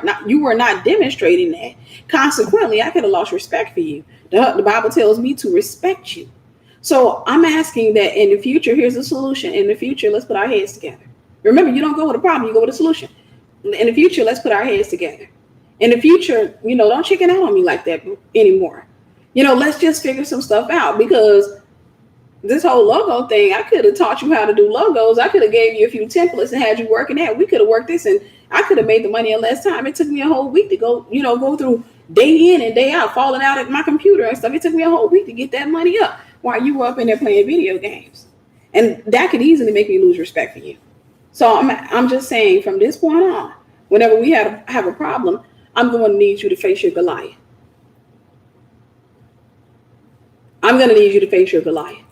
not demonstrating that. Consequently, I could have lost respect for you. The Bible tells me to respect you. So I'm asking that in the future, here's the solution. In the future, let's put our heads together. Remember, you don't go with a problem, you go with a solution. In the future, let's put our heads together. In the future, don't chicken out on me like that anymore. Let's just figure some stuff out, because this whole logo thing, I could have taught you how to do logos. I could have gave you a few templates and had you working that. We could have worked this, and I could have made the money in less time. It took me a whole week to go through day in and day out, falling out at my computer and stuff. It took me a whole week to get that money up while you were up in there playing video games. And that could easily make me lose respect for you. So I'm just saying, from this point on, whenever we have a problem, I'm going to need you to face your Goliath. I'm going to need you to face your Goliath.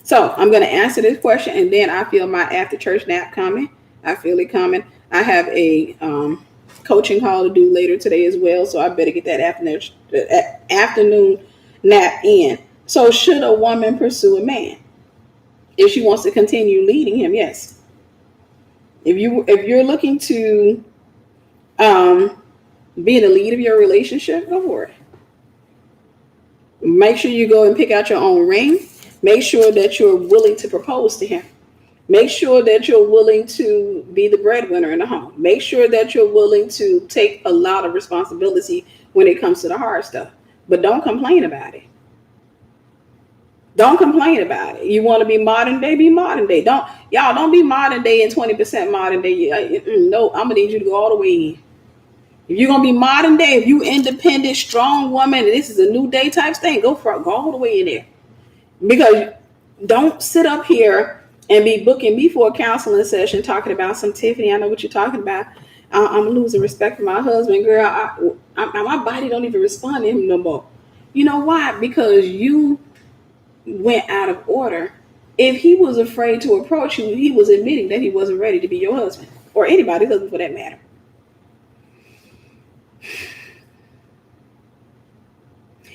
So I'm going to answer this question, and then I feel my after church nap coming. I feel it coming. I have a coaching call to do later today as well, so I better get that afternoon nap in. So should a woman pursue a man if she wants to continue leading him? Yes. If you're looking to be in the lead of your relationship, go for it. Make sure you go and pick out your own ring. Make sure that you're willing to propose to him. Make sure that you're willing to be the breadwinner in the home. Make sure that you're willing to take a lot of responsibility when it comes to the hard stuff. But don't complain about it. Don't complain about it. You want to be modern day, be modern day. Don't be modern day and 20% modern day. No, I'm gonna need you to go all the way in. If you're gonna be modern day, if you independent, strong woman, and this is a new day type thing, go all the way in there. Because don't sit up here and be booking me for a counseling session talking about some Tiffany. I know what you're talking about. I'm losing respect for my husband, girl. My body don't even respond to him no more. You know why? Because you went out of order. If he was afraid to approach you, he was admitting that he wasn't ready to be your husband, or anybody's husband for that matter.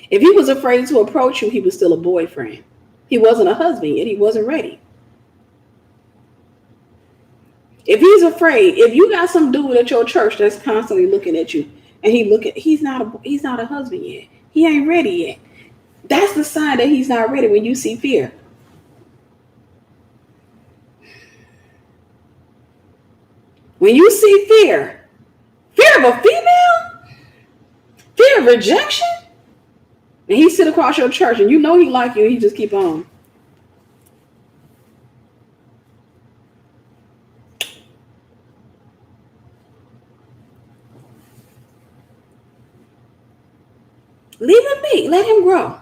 If he was afraid to approach you, he was still a boyfriend. He wasn't a husband yet. He wasn't ready. If he's afraid, if you got some dude at your church that's constantly looking at you, and he's not a husband yet. He ain't ready yet. That's the sign that he's not ready. When you see fear, when you see fear of a female, fear of rejection, and he sit across your church, and you know he like you, he just keep on. Leave him be. Let him grow.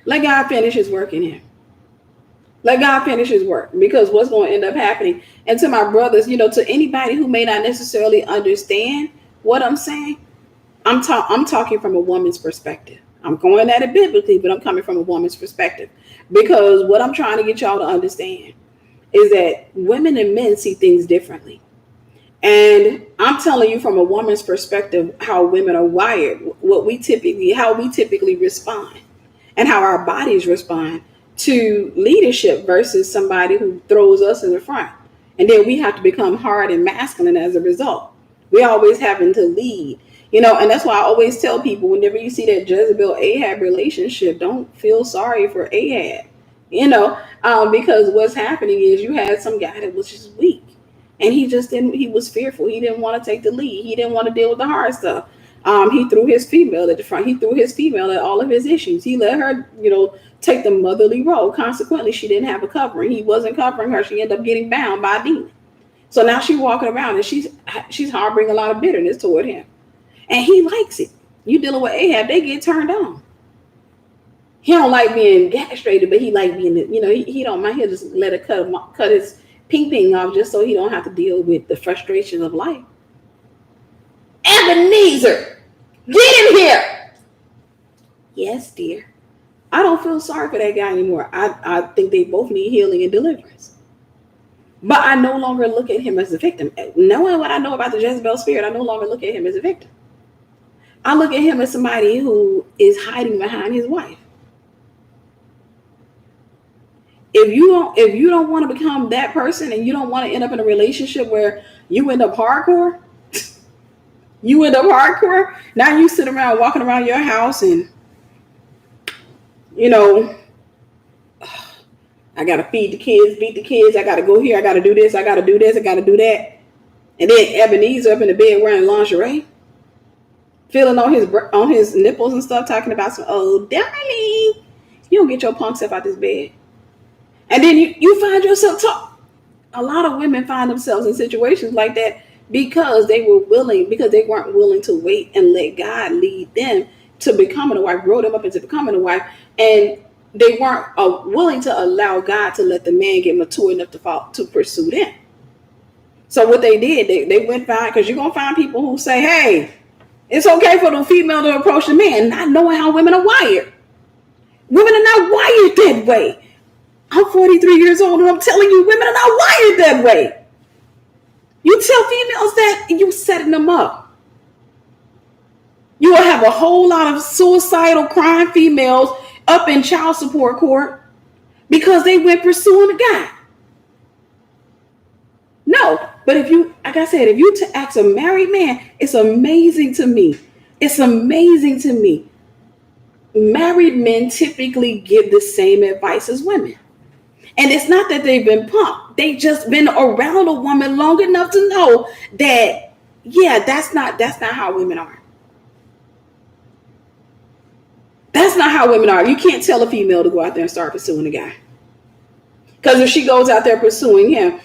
Let God finish his work in him. Let God finish his work, because what's going to end up happening, and to my brothers, to anybody who may not necessarily understand what I'm saying, I'm talking from a woman's perspective. I'm going at it biblically, but I'm coming from a woman's perspective, because what I'm trying to get y'all to understand is that women and men see things differently. And I'm telling you from a woman's perspective how women are wired, how we typically respond, and how our bodies respond to leadership versus somebody who throws us in the front. And then we have to become hard and masculine as a result. We always having to lead, and that's why I always tell people, whenever you see that Jezebel Ahab relationship, don't feel sorry for Ahab, because what's happening is you had some guy that was just weak. And he was fearful. He didn't want to take the lead. He didn't want to deal with the hard stuff. He threw his female at the front. He threw his female at all of his issues. He let her, take the motherly role. Consequently, she didn't have a covering. He wasn't covering her. She ended up getting bound by a demon. So now she's walking around and she's harboring a lot of bitterness toward him. And he likes it. You dealing with Ahab, they get turned on. He don't like being castrated, but he like being, he don't mind. He'll just let her cut his ping off just so he don't have to deal with the frustrations of life. Ebenezer, get in here. Yes, dear. I don't feel sorry for that guy anymore. I think they both need healing and deliverance. But I no longer look at him as a victim. Knowing what I know about the Jezebel spirit, I no longer look at him as a victim. I look at him as somebody who is hiding behind his wife. If you don't want to become that person, and you don't want to end up in a relationship where you end up hardcore, now you sit around walking around your house and, I got to feed the kids, beat the kids. I got to go here. I got to do this. I got to do this. I got to do that. And then Ebenezer up in the bed wearing lingerie, feeling on his nipples and stuff, talking about some, oh, darling, you don't get your punk stuff out this bed. And then you find yourself a lot of women find themselves in situations like that because they weren't willing to wait and let God lead them to becoming a wife, grow them up into becoming a wife, and they weren't willing to allow God to let the man get mature enough to pursue them. So what they did, they went find, because you're gonna find people who say, "Hey, it's okay for the female to approach the man," not knowing how women are wired. Women are not wired that way. I'm 43 years old and I'm telling you, women are not wired that way. You tell females that and you setting them up. You will have a whole lot of suicidal crime females up in child support court because they went pursuing a guy. No, but if you, like I said, if you ask a married man, it's amazing to me. It's amazing to me. Married men typically give the same advice as women. And it's not that they've been pumped. They've just been around a woman long enough to know that, yeah, that's not how women are. That's not how women are. You can't tell a female to go out there and start pursuing a guy. Because if she goes out there pursuing him,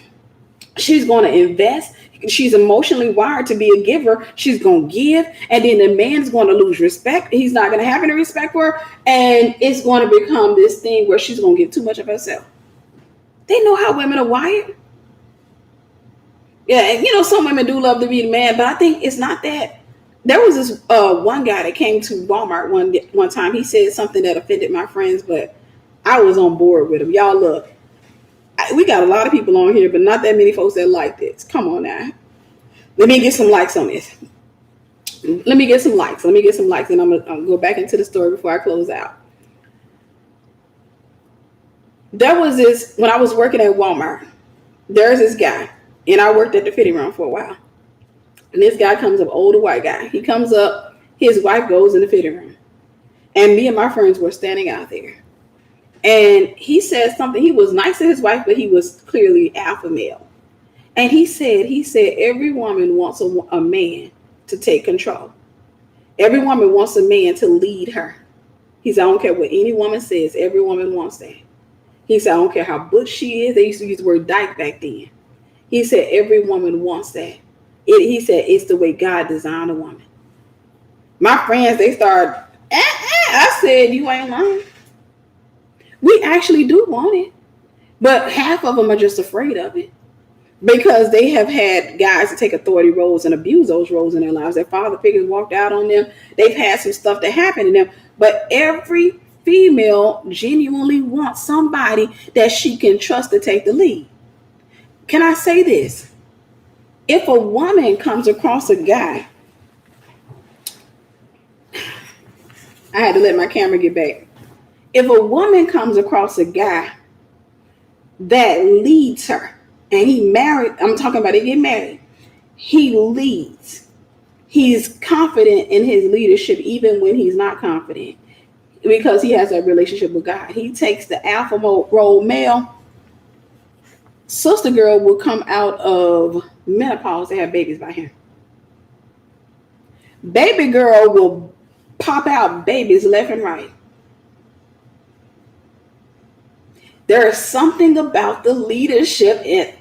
she's going to invest. She's emotionally wired to be a giver. She's going to give. And then the man's going to lose respect. He's not going to have any respect for her. And it's going to become this thing where she's going to give too much of herself. They know how women are wired. Yeah, and some women do love to be the man, but I think it's not that. There was this one guy that came to Walmart one time. He said something that offended my friends, but I was on board with him. Y'all, look, we got a lot of people on here, but not that many folks that like this. Come on now. Let me get some likes on this. Let me get some likes. And I'm going to go back into the story before I close out. There was this, when I was working at Walmart, there's this guy, and I worked at the fitting room for a while. And this guy comes up, older white guy. He comes up, his wife goes in the fitting room. And me and my friends were standing out there. And he said something. He was nice to his wife, but he was clearly alpha male. And he said, every woman wants a man to take control. Every woman wants a man to lead her. He said, I don't care what any woman says. Every woman wants that. He said, I don't care how butch she is. They used to use the word dyke back then. He said, every woman wants that. He said, it's the way God designed a woman. My friends, they started, I said, you ain't lying. We actually do want it. But half of them are just afraid of it. Because they have had guys to take authority roles and abuse those roles in their lives. Their father figures walked out on them. They've had some stuff that happened to them. But every female genuinely wants somebody that she can trust to take the lead. Can I say this? If a woman comes across a guy, I had to let my camera get back. If a woman comes across a guy that leads her, and he married, I'm talking about they get married, he leads. He's confident in his leadership even when he's not confident, because he has a relationship with God. He takes the alpha role male. Sister girl will come out of menopause to have babies by him. Baby girl will pop out babies left and right. There is something about the leadership in.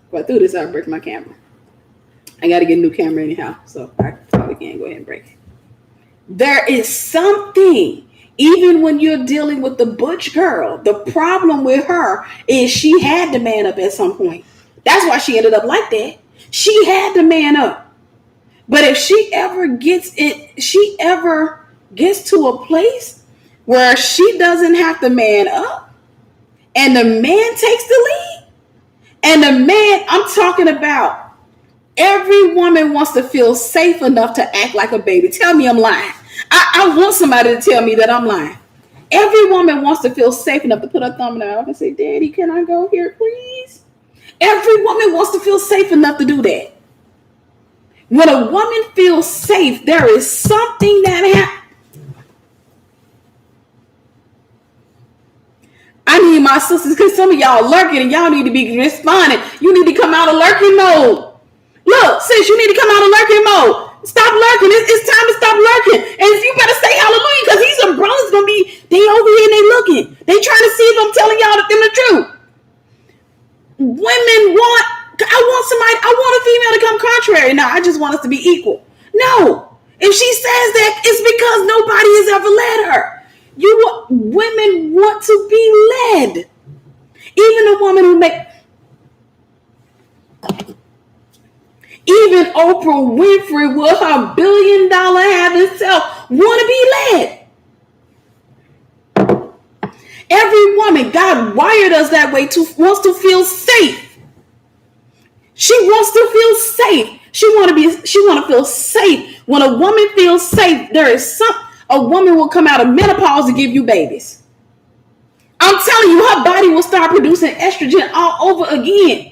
If I threw this out, break my camera. I got to get a new camera anyhow, so I probably can't go ahead and break it. There is something, even when you're dealing with the butch girl, the problem with her is she had the man up at some point. That's why she ended up like that. She had the man up. But if she ever gets to a place where she doesn't have the man up and the man takes the lead, and the man, I'm talking about, every woman wants to feel safe enough to act like a baby. Tell me I'm lying. I want somebody to tell me that I'm lying. Every woman wants to feel safe enough to put her thumb in her mouth and say, Daddy, can I go here, please? Every woman wants to feel safe enough to do that. When a woman feels safe, there is something that happens. I need my sisters, because some of y'all lurking and y'all need to be responding. You need to come out of lurking mode. Look, sis, you need to come out of lurking mode. Stop lurking. It's time to stop lurking. And you better say hallelujah, because these umbrellas gonna be, they over here and they looking. They trying to see if I'm telling y'all the truth. Women want, I want a female to come contrary. No, I just want us to be equal. No. If she says that, it's because nobody has ever led her. Women want to be led. Even a woman who even Oprah Winfrey with her $1 billion having self want to be led. Every woman, God wired us that way, wants to feel safe. She wants to feel safe. She want to feel safe. When a woman feels safe, a woman will come out of menopause to give you babies. I'm telling you, her body will start producing estrogen all over again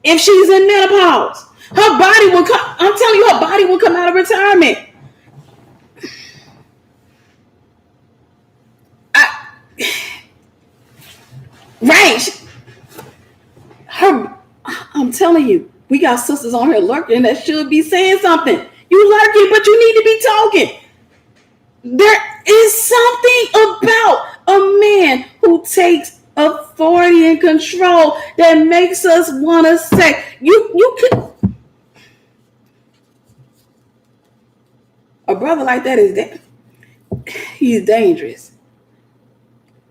if she's in menopause. Her body will come. I'm telling you, her body will come out of retirement. Right. I'm telling you, we got sisters on here lurking that should be saying something. You lurking, but you need to be talking. There is something about a man who takes authority and control that makes us want to say, you could. A brother like that he's dangerous.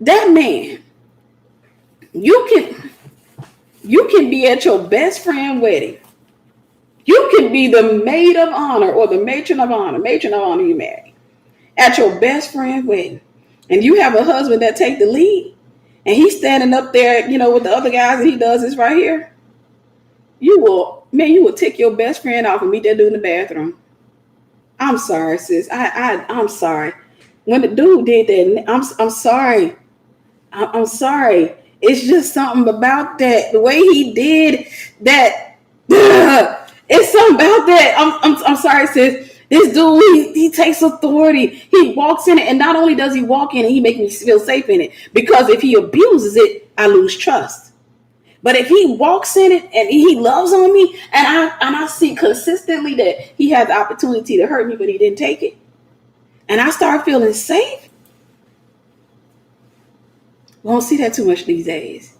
That man, you can be at your best friend wedding. You can be the maid of honor or the matron of honor you marry at your best friend wedding. And you have a husband that take the lead and he's standing up there, with the other guys, and he does this right here. You will take your best friend off and meet that dude in the bathroom. I'm sorry, sis. I'm sorry. When the dude did that, I'm sorry. I'm sorry. It's just something about that. The way he did that. It's something about that. I'm sorry, sis. This dude, he takes authority. He walks in it, and not only does he walk in it, he makes me feel safe in it. Because if he abuses it, I lose trust. But if he walks in it and he loves on me, and I see consistently that he had the opportunity to hurt me, but he didn't take it, and I start feeling safe. We don't see that too much these days.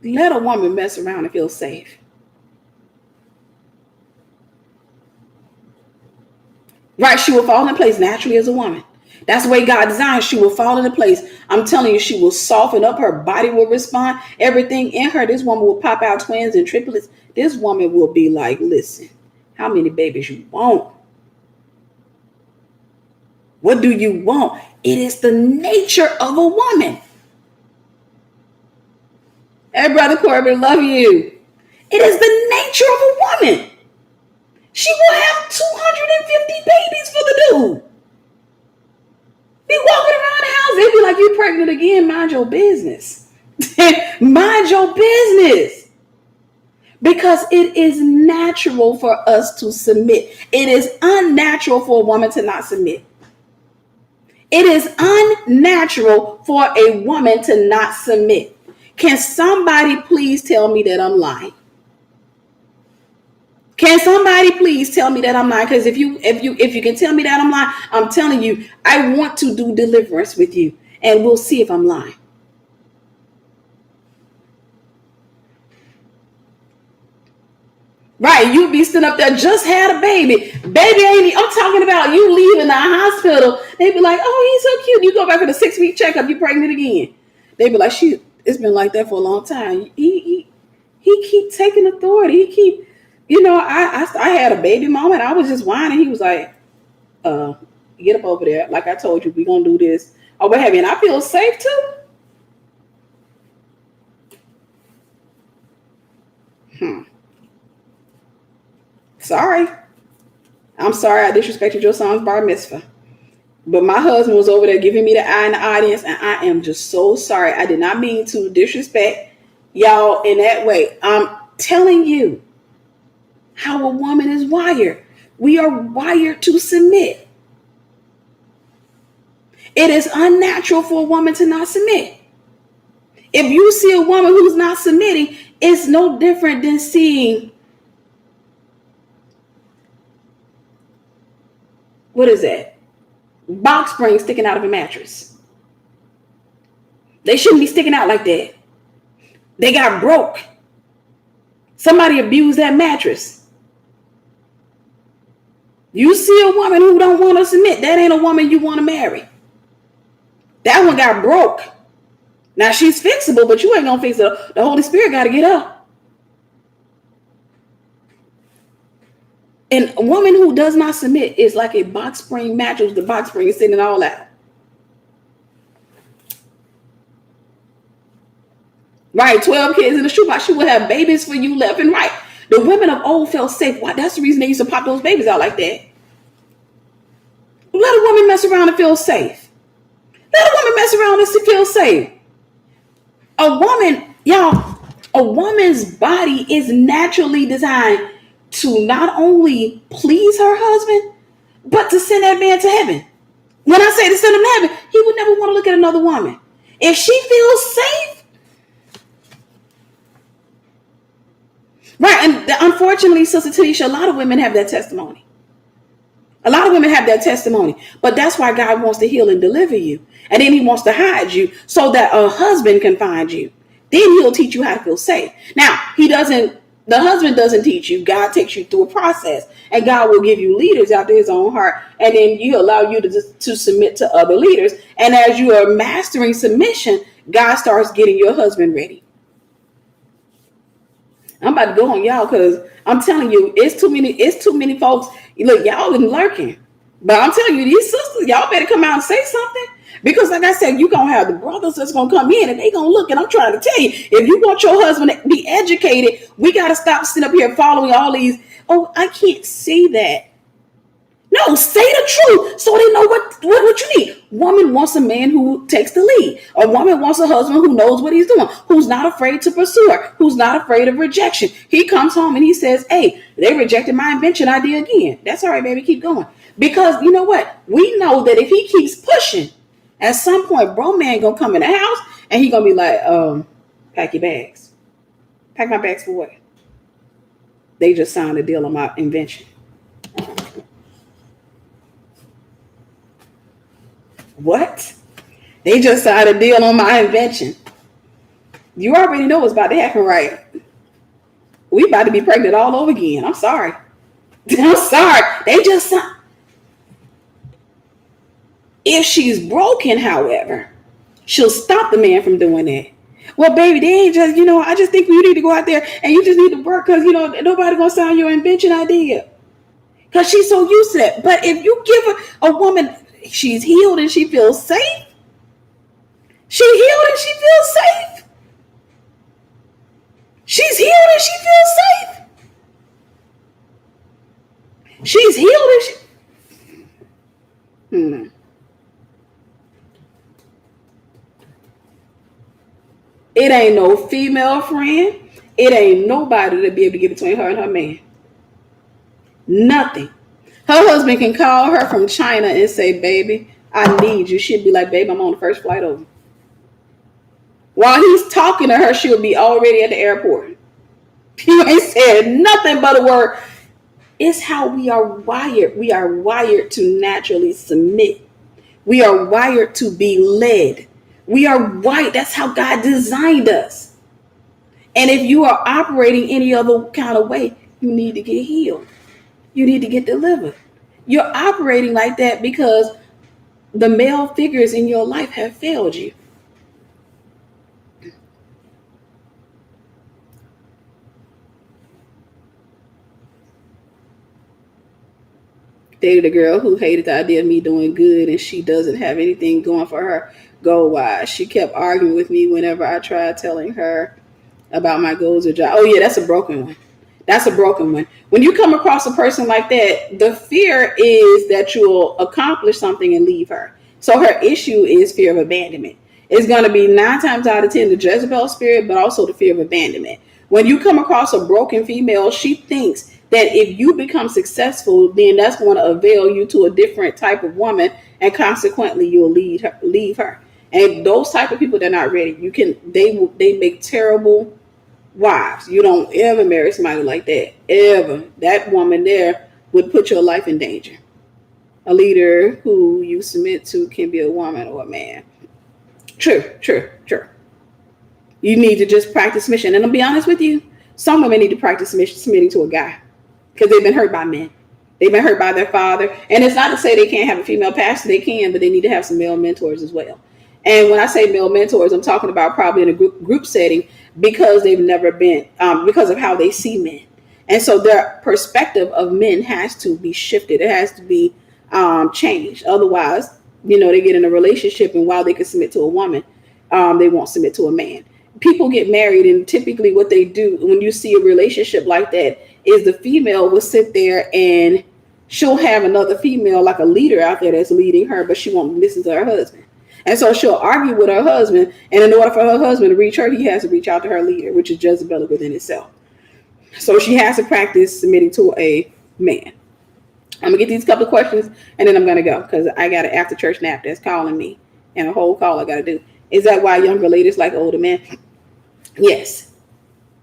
Let a woman mess around and feel safe. Right, she will fall in place naturally as a woman. That's the way God designed. She will fall into place. I'm telling you, she will soften up. Her body will respond. Everything in her. This woman will pop out twins and triplets. This woman will be like, listen, how many babies you want? What do you want? It is the nature of a woman. Hey, Brother Corbin, love you. It is the nature of a woman. She will have 250 babies for the dude. Be walking around the house. They'd be like, you pregnant again? Mind your business. Mind your business. Because it is natural for us to submit. It is unnatural for a woman to not submit. It is unnatural for a woman to not submit. Can somebody please tell me that I'm lying? Can somebody please tell me that I'm lying? Because if you can tell me that I'm lying, I'm telling you, I want to do deliverance with you, and we'll see if I'm lying. Right, you be sitting up there, just had a baby. I'm talking about you leaving the hospital. They be like, oh, he's so cute. You go back for the 6-week checkup, you pregnant again. They be like, it's been like that for a long time. He keep taking authority. He keep. I had a baby moment. I was just whining. He was like, get up over there. Like I told you, we're going to do this. Oh, what have you? And I feel safe too. Sorry. I'm sorry I disrespected your son's bar mitzvah. But my husband was over there giving me the eye in the audience, and I am just so sorry. I did not mean to disrespect y'all in that way. I'm telling you how a woman is wired. We are wired to submit. It is unnatural for a woman to not submit. If you see a woman who's not submitting, it's no different than seeing what is that? Box spring sticking out of a mattress. They shouldn't be sticking out like that. They got broke. Somebody abused that mattress. You see a woman who don't want to submit, that ain't a woman you want to marry. That one got broke. Now she's fixable, but you ain't gonna fix it. The Holy Spirit got to get up. And a woman who does not submit is like a box spring mattress. The box spring is sitting all out. Right, 12 kids in the shoebox. She would have babies for you left and right. The women of old felt safe. Why? That's the reason they used to pop those babies out like that. Let a woman mess around and feel safe. Let a woman mess around and feel safe. A woman, y'all, a woman's body is naturally designed to not only please her husband, but to send that man to heaven. When I say to send him to heaven, he would never want to look at another woman. If she feels safe, right, and unfortunately, Sister Tanisha, a lot of women have that testimony. A lot of women have that testimony. But that's why God wants to heal and deliver you. And then he wants to hide you so that a husband can find you. Then he'll teach you how to feel safe. Now, the husband doesn't teach you. God takes you through a process. And God will give you leaders after his own heart. And then you allow you to submit to other leaders. And as you are mastering submission, God starts getting your husband ready. I'm about to go on y'all because I'm telling you, it's too many folks. Look, y'all been lurking. But I'm telling you, these sisters, y'all better come out and say something. Because like I said, you're going to have the brothers that's going to come in and they going to look. And I'm trying to tell you, if you want your husband to be educated, we got to stop sitting up here following all these. Oh, I can't say that. No, say the truth so they know what you need. Woman wants a man who takes the lead. A woman wants a husband who knows what he's doing, who's not afraid to pursue her, who's not afraid of rejection. He comes home and he says, hey, they rejected my invention idea again. That's all right, baby, keep going. Because you know what? We know that if he keeps pushing, at some point, bro man gonna come in the house and he gonna be like, pack your bags. Pack my bags for what? They just signed a deal on my invention. What? They just signed a deal on my invention. You already know what's about to happen, right? We about to be pregnant all over again. I'm sorry. I'm sorry. They just signed. If she's broken, however, she'll stop the man from doing that. Well, baby, they ain't just, I just think you need to go out there and you just need to work because, nobody going to sign your invention idea. Because she's so used to that. But if you give a woman, she's healed and she feels safe. She healed and she feels safe. She's healed and she feels safe. She's healed and she... It ain't no female friend. It ain't nobody to be able to get between her and her man. Nothing. Her husband can call her from China and say, baby, I need you. She'd be like, babe, I'm on the first flight over. While he's talking to her, she'll be already at the airport. You ain't said nothing but a word. It's how we are wired. We are wired to naturally submit. We are wired to be led. We are wired. That's how God designed us. And if you are operating any other kind of way, you need to get healed. You need to get delivered. You're operating like that because the male figures in your life have failed you. Dated a girl who hated the idea of me doing good and she doesn't have anything going for her goal-wise. She kept arguing with me whenever I tried telling her about my goals or job. Oh yeah, that's a broken one. That's a broken one. When you come across a person like that, the fear is that you'll accomplish something and leave her. So her issue is fear of abandonment. It's going to be 9 times out of 10 the Jezebel spirit, but also the fear of abandonment. When you come across a broken female, she thinks that if you become successful, then that's going to avail you to a different type of woman, and consequently, you'll leave her. And those type of people, they're not ready. They make terrible wives. You don't ever marry somebody like that. Ever. That woman there would put your life in danger. A leader who you submit to can be a woman or a man. True, true, true. You need to just practice submission. And I'll be honest with you, some women need to practice submitting to a guy because they've been hurt by men. They've been hurt by their father. And it's not to say they can't have a female pastor. They can, but they need to have some male mentors as well. And when I say male mentors, I'm talking about probably in a group setting because they've never been, because of how they see men. And so their perspective of men has to be shifted. It has to be changed. Otherwise, they get in a relationship, and while they can submit to a woman, they won't submit to a man. People get married, and typically what they do when you see a relationship like that is the female will sit there and she'll have another female, like a leader out there that's leading her, but she won't listen to her husband. And so she'll argue with her husband, and in order for her husband to reach her, he has to reach out to her leader, which is Jezebel within itself. So she has to practice submitting to a man. I'm gonna get these couple of questions, and then I'm gonna go because I got an after church nap that's calling me, and a whole call I gotta do. Is that why younger ladies like older men? Yes.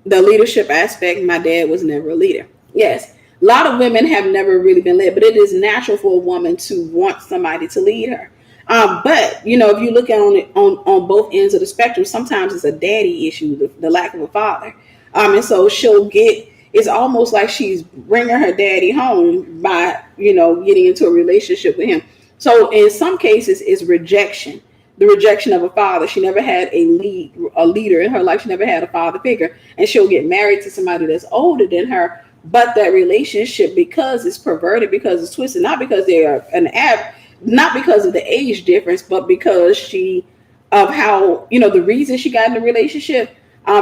The leadership aspect, my dad was never a leader. Yes. A lot of women have never really been led, but it is natural for a woman to want somebody to lead her. But if you look at on both ends of the spectrum, sometimes it's a daddy issue, the lack of a father. And so it's almost like she's bringing her daddy home by, getting into a relationship with him. So in some cases, it's rejection. The rejection of a father. She never had a leader in her life. She never had a father figure. And she'll get married to somebody that's older than her. But that relationship, because it's perverted, because it's twisted, not because they are not because of the age difference, but because of how, the reason she got in the relationship,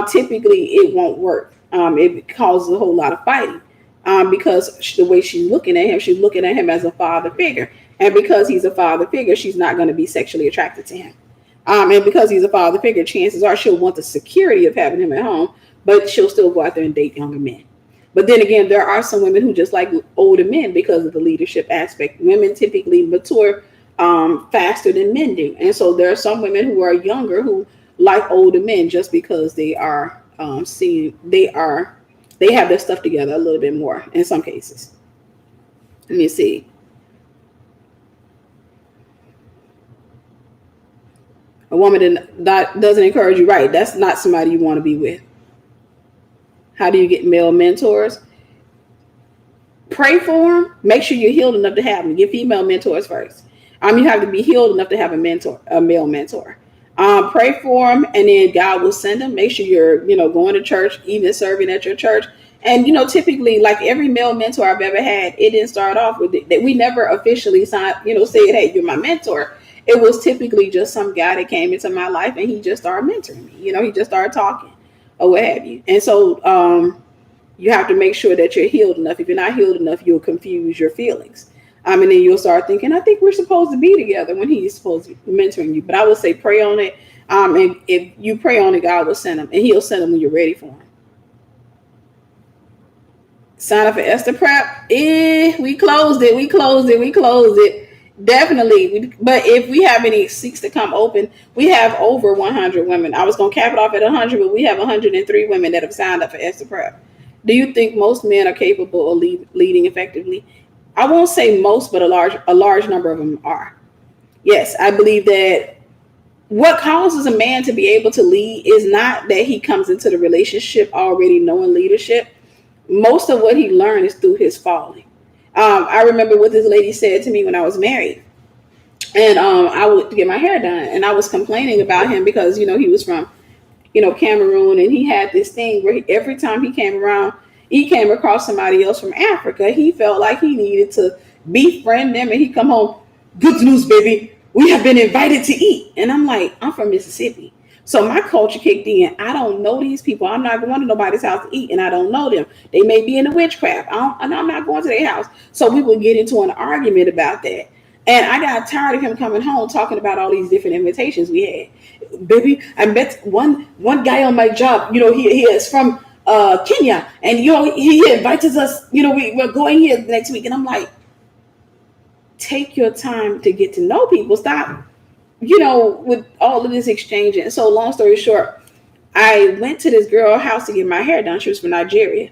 typically it won't work. It causes a whole lot of fighting. Because the way she's looking at him as a father figure. And because he's a father figure, she's not going to be sexually attracted to him. And because he's a father figure, chances are she'll want the security of having him at home, but she'll still go out there and date younger men. But then again, there are some women who just like older men because of the leadership aspect. Women typically mature faster than men do. And so there are some women who are younger who like older men just because they are they have their stuff together a little bit more in some cases. Let me see. A woman that doesn't encourage you, right? That's not somebody you want to be with. How do you get male mentors? Pray for them. Make sure you're healed enough to have them. Get female mentors first. You have to be healed enough to have a male mentor. Pray for them, and then God will send them. Make sure you're, going to church, even serving at your church. And, typically, like every male mentor I've ever had, it didn't start off with it. That we never officially signed, said, hey, you're my mentor. It was typically just some guy that came into my life and he just started mentoring me. He just started talking or what have you. And so you have to make sure that you're healed enough. If you're not healed enough, you'll confuse your feelings. And then you'll start thinking, I think we're supposed to be together when he's supposed to be mentoring you. But I would say pray on it. And if you pray on it, God will send them. And he'll send them when you're ready for him. Sign up for Esther Prep. We closed it. Definitely. But if we have any seats to come open, we have over 100 women. I was going to cap it off at 100, but we have 103 women that have signed up for Esther Prep. Do you think most men are capable of leading effectively? I won't say most, but a large number of them are. Yes, I believe that what causes a man to be able to lead is not that he comes into the relationship already knowing leadership. Most of what he learned is through his falling. I remember what this lady said to me when I was married, and I would get my hair done, and I was complaining about him because he was from Cameroon, and he had this thing where every time he came across somebody else from Africa, he felt like he needed to befriend them, and he come home, good news, baby, we have been invited to eat. And I'm like, I'm from Mississippi. So my culture kicked in. I don't know these people. I'm not going to nobody's house to eat, and I don't know them. They may be in the witchcraft. I'm not going to their house. So we would get into an argument about that. And I got tired of him coming home talking about all these different invitations we had. Baby, I met one guy on my job. He is from Kenya, and he invites us. We're going here next week, and I'm like, take your time to get to know people. Stop. With all of this exchanging. So long story short, I went to this girl's house to get my hair done. She was from Nigeria.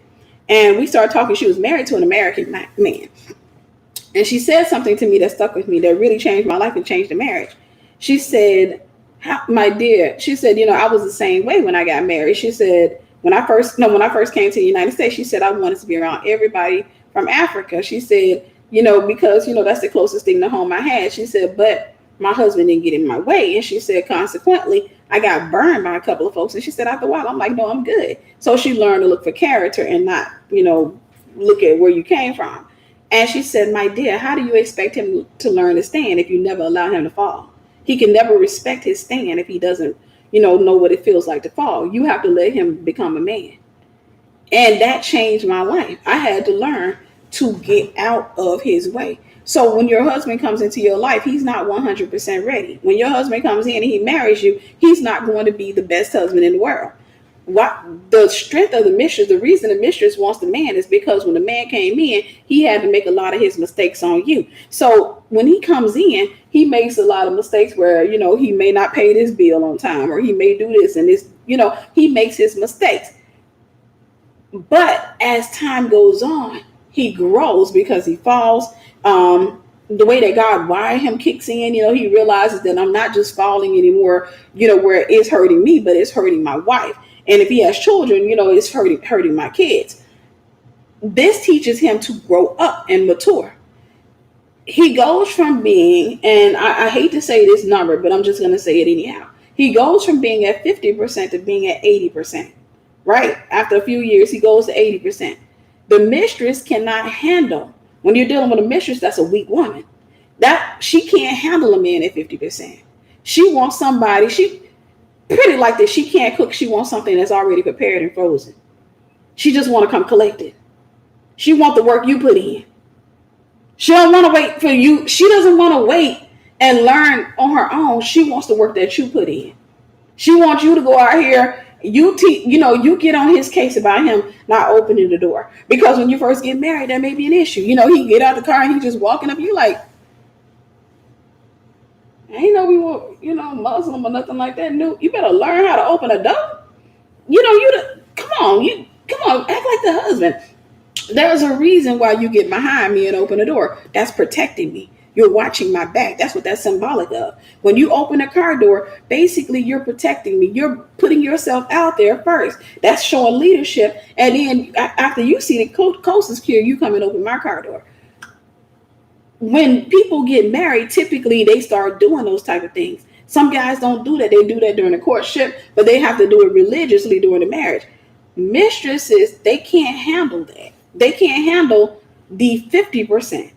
And we started talking. She was married to an American man. And she said something to me that stuck with me that really changed my life and changed the marriage. She said, my dear, she said, I was the same way when I got married. She said, when I first came to the United States, she said, I wanted to be around everybody from Africa. She said, because, that's the closest thing to home I had. She said, but my husband didn't get in my way. And she said, consequently, I got burned by a couple of folks. And she said, after a while, I'm like, no, I'm good. So she learned to look for character and not, look at where you came from. And she said, my dear, how do you expect him to learn to stand if you never allow him to fall? He can never respect his stand if he doesn't, know what it feels like to fall. You have to let him become a man. And that changed my life. I had to learn to get out of his way. So when your husband comes into your life, he's not 100% ready. When your husband comes in and he marries you, he's not going to be the best husband in the world. What the strength of the mistress, the reason the mistress wants the man is because when the man came in, he had to make a lot of his mistakes on you. So when he comes in, he makes a lot of mistakes where, he may not pay this bill on time, or he may do this and this, he makes his mistakes. But as time goes on, he grows because he falls. The way that God wired him kicks in, he realizes that I'm not just falling anymore, where it's hurting me, but it's hurting my wife. And if he has children, it's hurting my kids. This teaches him to grow up and mature. He goes from being, and I hate to say this number, but I'm just going to say it anyhow. He goes from being at 50% to being at 80%, right? After a few years, he goes to 80%. The mistress cannot handle, when you're dealing with a mistress, that's a weak woman. That she can't handle a man at 50%. She wants somebody, she pretty like this. She can't cook. She wants something that's already prepared and frozen. She just want to come collect it. She want the work you put in. She don't want to wait for you. She doesn't want to wait and learn on her own. She wants the work that you put in. She wants you to go out here. You get on his case about him not opening the door. Because when you first get married, that may be an issue. He get out the car and he just walking up. You like, I ain't know we were, Muslim or nothing like that. No, you better learn how to open a door. Come on, act like the husband. There's a reason why you get behind me and open the door. That's protecting me. You're watching my back. That's what that's symbolic of. When you open a car door, basically you're protecting me. You're putting yourself out there first. That's showing leadership. And then after you see the coast is clear, you come and open my car door. When people get married, typically they start doing those type of things. Some guys don't do that. They do that during the courtship, but they have to do it religiously during the marriage. Mistresses, they can't handle that. They can't handle the 50%.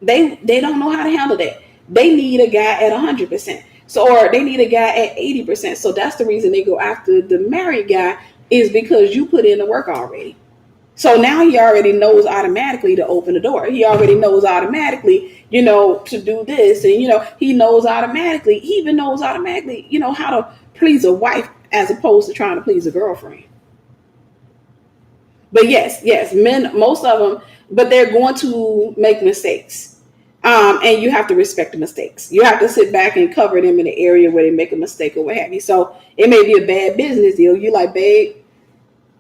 They don't know how to handle that. They need a guy at 100%. Or they need a guy at 80%. So that's the reason they go after the married guy, is because you put in the work already. So now he already knows automatically to open the door. He already knows automatically, to do this. And, he knows automatically, he even knows automatically, how to please a wife as opposed to trying to please a girlfriend. But yes, men, most of them, but they're going to make mistakes. And you have to respect the mistakes. You have to sit back and cover them in the area where they make a mistake or what have you. So it may be a bad business deal. You like, babe,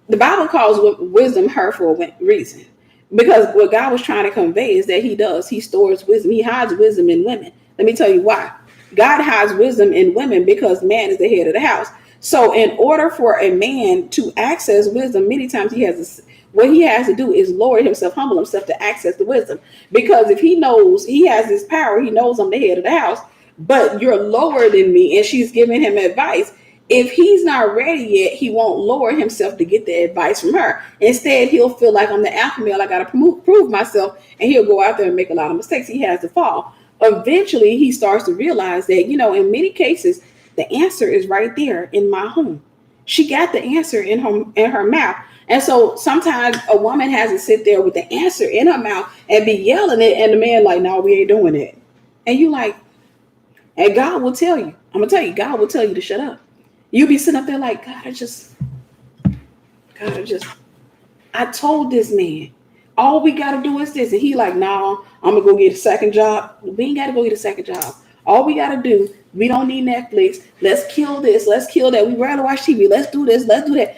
the Bible calls wisdom her for a reason. Because what God was trying to convey is that he stores wisdom. He hides wisdom in women. Let me tell you why. God hides wisdom in women because man is the head of the house. So in order for a man to access wisdom, many times what he has to do is lower himself, humble himself to access the wisdom. Because if he knows he has this power, he knows I'm the head of the house, but you're lower than me, and she's giving him advice. If he's not ready yet, he won't lower himself to get the advice from her. Instead, he'll feel like I'm the alpha male. I got to prove myself, and he'll go out there and make a lot of mistakes. He has to fall. Eventually, he starts to realize that, in many cases, the answer is right there in my home. She got the answer in her mouth. And so sometimes a woman has to sit there with the answer in her mouth and be yelling it, and the man like, no, we ain't doing it. And you like, and God will tell you, I'm going to tell you, God will tell you to shut up. You be sitting up there like, I told this man, all we got to do is this. And he like, no, I'm going to go get a second job. We ain't got to go get a second job. All we got to do, we don't need Netflix. Let's kill this. Let's kill that. We rather watch TV. Let's do this. Let's do that.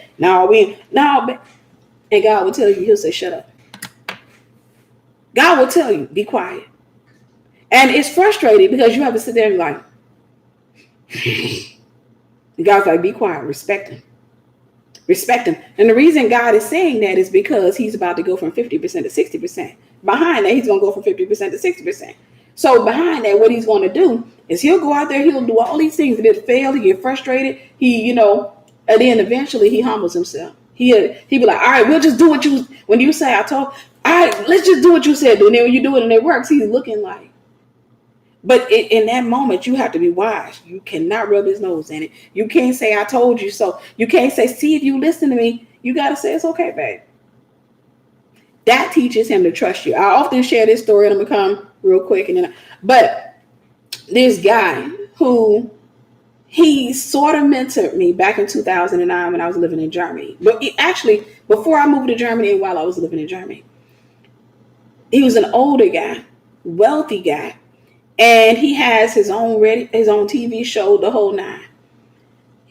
And God will tell you, he'll say, shut up. God will tell you, be quiet. And it's frustrating because you have to sit there and like, God's like, be quiet, respect him. Respect him. And the reason God is saying that is because he's about to go from 50% to 60%. Behind that, he's going to go from 50% to 60%. So behind that, what he's going to do is he'll go out there, he'll do all these things, he'll fail, he get frustrated, and then eventually he humbles himself. He'll be like, all right, we'll just do when you say, all right, let's just do what you said. And then when you do it and it works, he's looking like, but in that moment, you have to be wise. You cannot rub his nose in it. You can't say, I told you so. You can't say, see if you listen to me. You got to say, it's okay, babe. That teaches him to trust you. I often share this story, and I'm going to come real quick. But this guy who, he sort of mentored me back in 2009 when I was living in Germany. But actually, before I moved to Germany and while I was living in Germany, he was an older guy, wealthy guy. And he has his own TV show, the whole nine.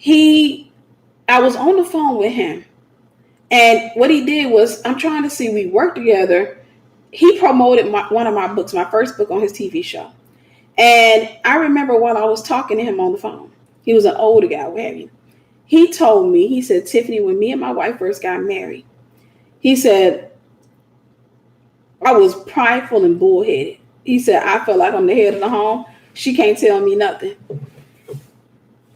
I was on the phone with him, and what he did was, I'm trying to see, we worked together. He promoted one of my books, my first book, on his TV show. And I remember while I was talking to him on the phone, he was an older guy, what have you. He told me, he said, Tiffany, when me and my wife first got married, he said, I was prideful and bullheaded. He said, I felt like I'm the head of the home. She can't tell me nothing.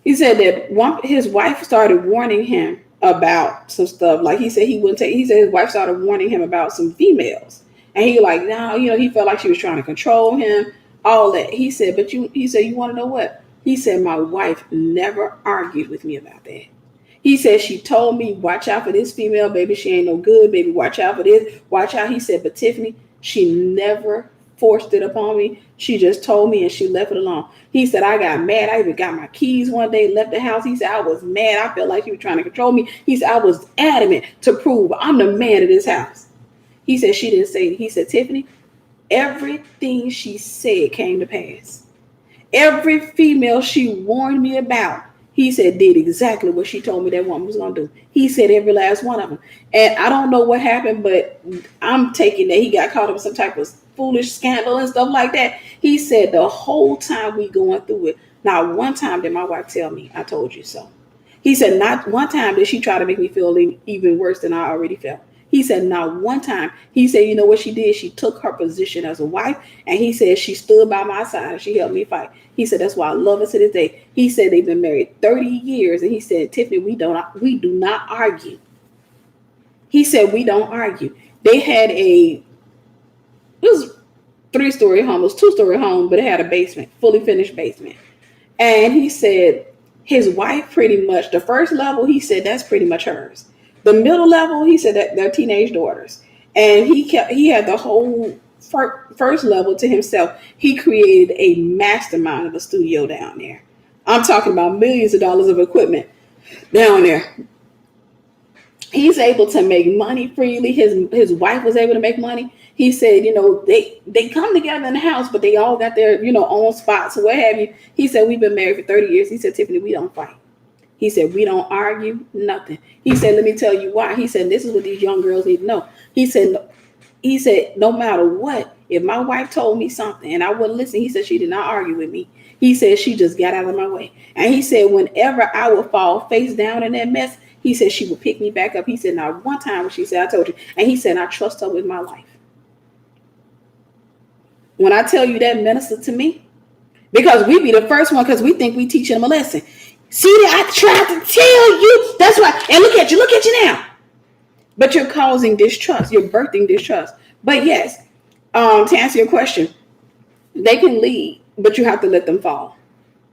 He said that his wife started warning him about some stuff. Like he said, he said his wife started warning him about some females. And he like, no, he felt like she was trying to control him, all that. He said, you want to know what? He said, my wife never argued with me about that. He said, she told me, watch out for this female, baby. She ain't no good, baby. Watch out for this. Watch out. He said, but Tiffany, she never forced it upon me. She just told me and she left it alone. He said, I got mad. I even got my keys one day, left the house. He said, I was mad. I felt like she was trying to control me. He said, I was adamant to prove I'm the man of this house. He said, she didn't say it. He said, Tiffany, everything she said came to pass. Every female she warned me about, he said, did exactly what she told me that woman was going to do. He said every last one of them. And I don't know what happened, but I'm taking that he got caught up in some type of foolish scandal and stuff like that. He said the whole time we going through it, not one time did my wife tell me, I told you so. He said not one time did she try to make me feel even worse than I already felt. He said not one time. He said, you know what she did? She took her position as a wife, and he said she stood by my side and she helped me fight. He said that's why I love her to this day. He said they've been married 30 years, and he said, Tiffany, we do not argue. He said we don't argue. They had it was 3-story home, it was 2-story home, but it had a basement, fully finished basement. And he said his wife pretty much, the first level, he said that's pretty much hers. The middle level, he said that they're teenage daughters. And he had the whole first level to himself. He created a mastermind of a studio down there. I'm talking about millions of dollars of equipment down there. He's able to make money freely. His wife was able to make money. He said, they come together in the house, but they all got their, own spots or what have you. He said, we've been married for 30 years. He said, Tiffany, we don't fight. He said, we don't argue, nothing. He said, let me tell you why. He said, this is what these young girls need to know. He said, no matter what, if my wife told me something and I wouldn't listen, he said, she did not argue with me. He said, she just got out of my way. And he said, whenever I would fall face down in that mess, he said, she would pick me back up. He said, not one time when she said, I told you. And he said, I trust her with my life. When I tell you that ministered to me, because we be the first one, because we think we teaching them a lesson. See that I tried to tell you. That's why. And look at you now. But you're causing distrust. You're birthing distrust. But yes, to answer your question, they can lead, but you have to let them fall.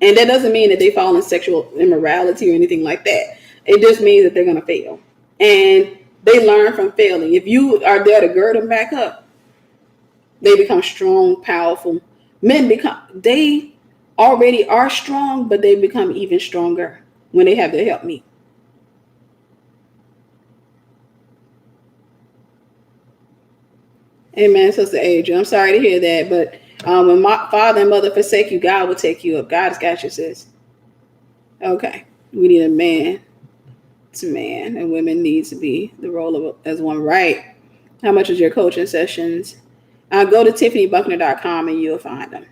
And that doesn't mean that they fall in sexual immorality or anything like that. It just means that they're going to fail. And they learn from failing. If you are there to gird them back up, they become strong, powerful. They already are strong, but they become even stronger when they have their help meet. Amen, Sister Adrian. I'm sorry to hear that, but when my father and mother forsake you, God will take you up. God has got you, sis. Okay, we need a man to man, and women need to be the role of as one. Right? How much is your coaching sessions? Go to tiffanybuckner.com and you'll find them.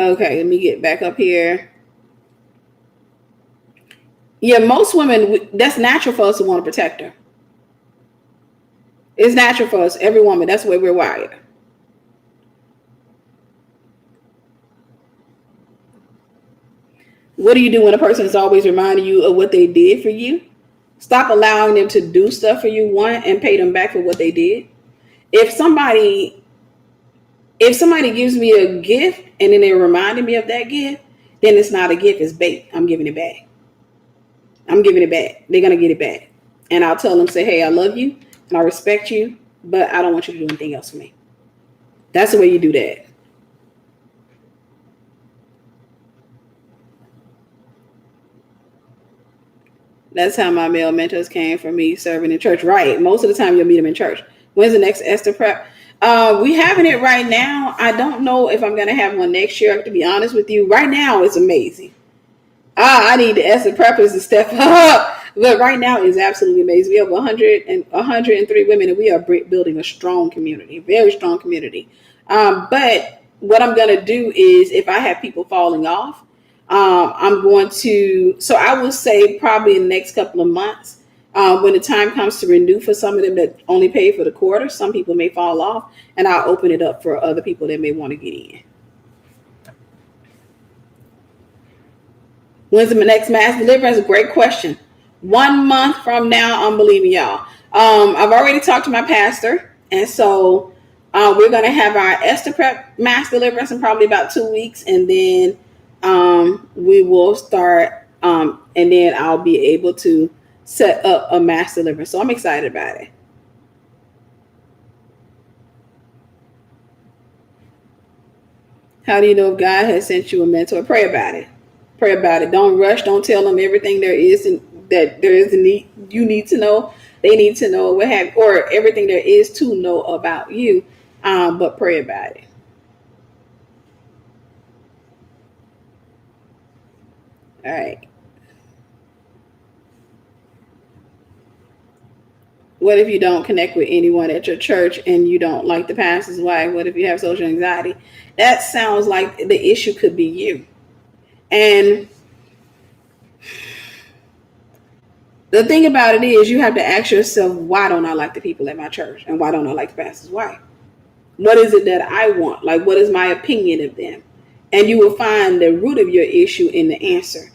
Okay, let me get back up here. Yeah, most women, that's natural for us to want to protect her. It's natural for us, every woman. That's the way we're wired. What do you do when a person is always reminding you of what they did for you? Stop allowing them to do stuff for you, one, and pay them back for what they did. If somebody if somebody gives me a gift and then they're reminding me of that gift, then it's not a gift, it's bait. I'm giving it back. I'm giving it back. They're gonna get it back. And I'll tell them, say, hey, I love you and I respect you, but I don't want you to do anything else for me. That's the way you do that. That's how my male mentors came from me serving in church. Right. Most of the time you'll meet them in church. When's the next Esther prep? We having it right now. I don't know if I'm gonna have one next year, to be honest with you. Right now it's amazing. I need the Esther preppers to step up. But right now is absolutely amazing. We have 103 women, and we are building a strong community, very strong community. But what I'm going to do is, if I have people falling off, I'm going to, so I will say probably in the next couple of months, when the time comes to renew for some of them that only pay for the quarter, some people may fall off, and I'll open it up for other people that may want to get in. When's the next mass deliverance? A great question. 1 month from now, I'm believing y'all. I've already talked to my pastor, and so we're going to have our Esther Prep mass deliverance in probably about 2 weeks, and then we will start, and then I'll be able to set up a mass deliverance. So I'm excited about it. How do you know if God has sent you a mentor? Pray about it. Pray about it. Don't rush. Don't tell them everything there is and that there is a need you need to know. They need to know what have or everything there is to know about you. But pray about it. All right. What if you don't connect with anyone at your church and you don't like the pastor's wife? What if you have social anxiety? That sounds like the issue could be you. And the thing about it is, you have to ask yourself, why don't I like the people at my church? And why don't I like the pastor's wife? What is it that I want? Like, what is my opinion of them? And you will find the root of your issue in the answer.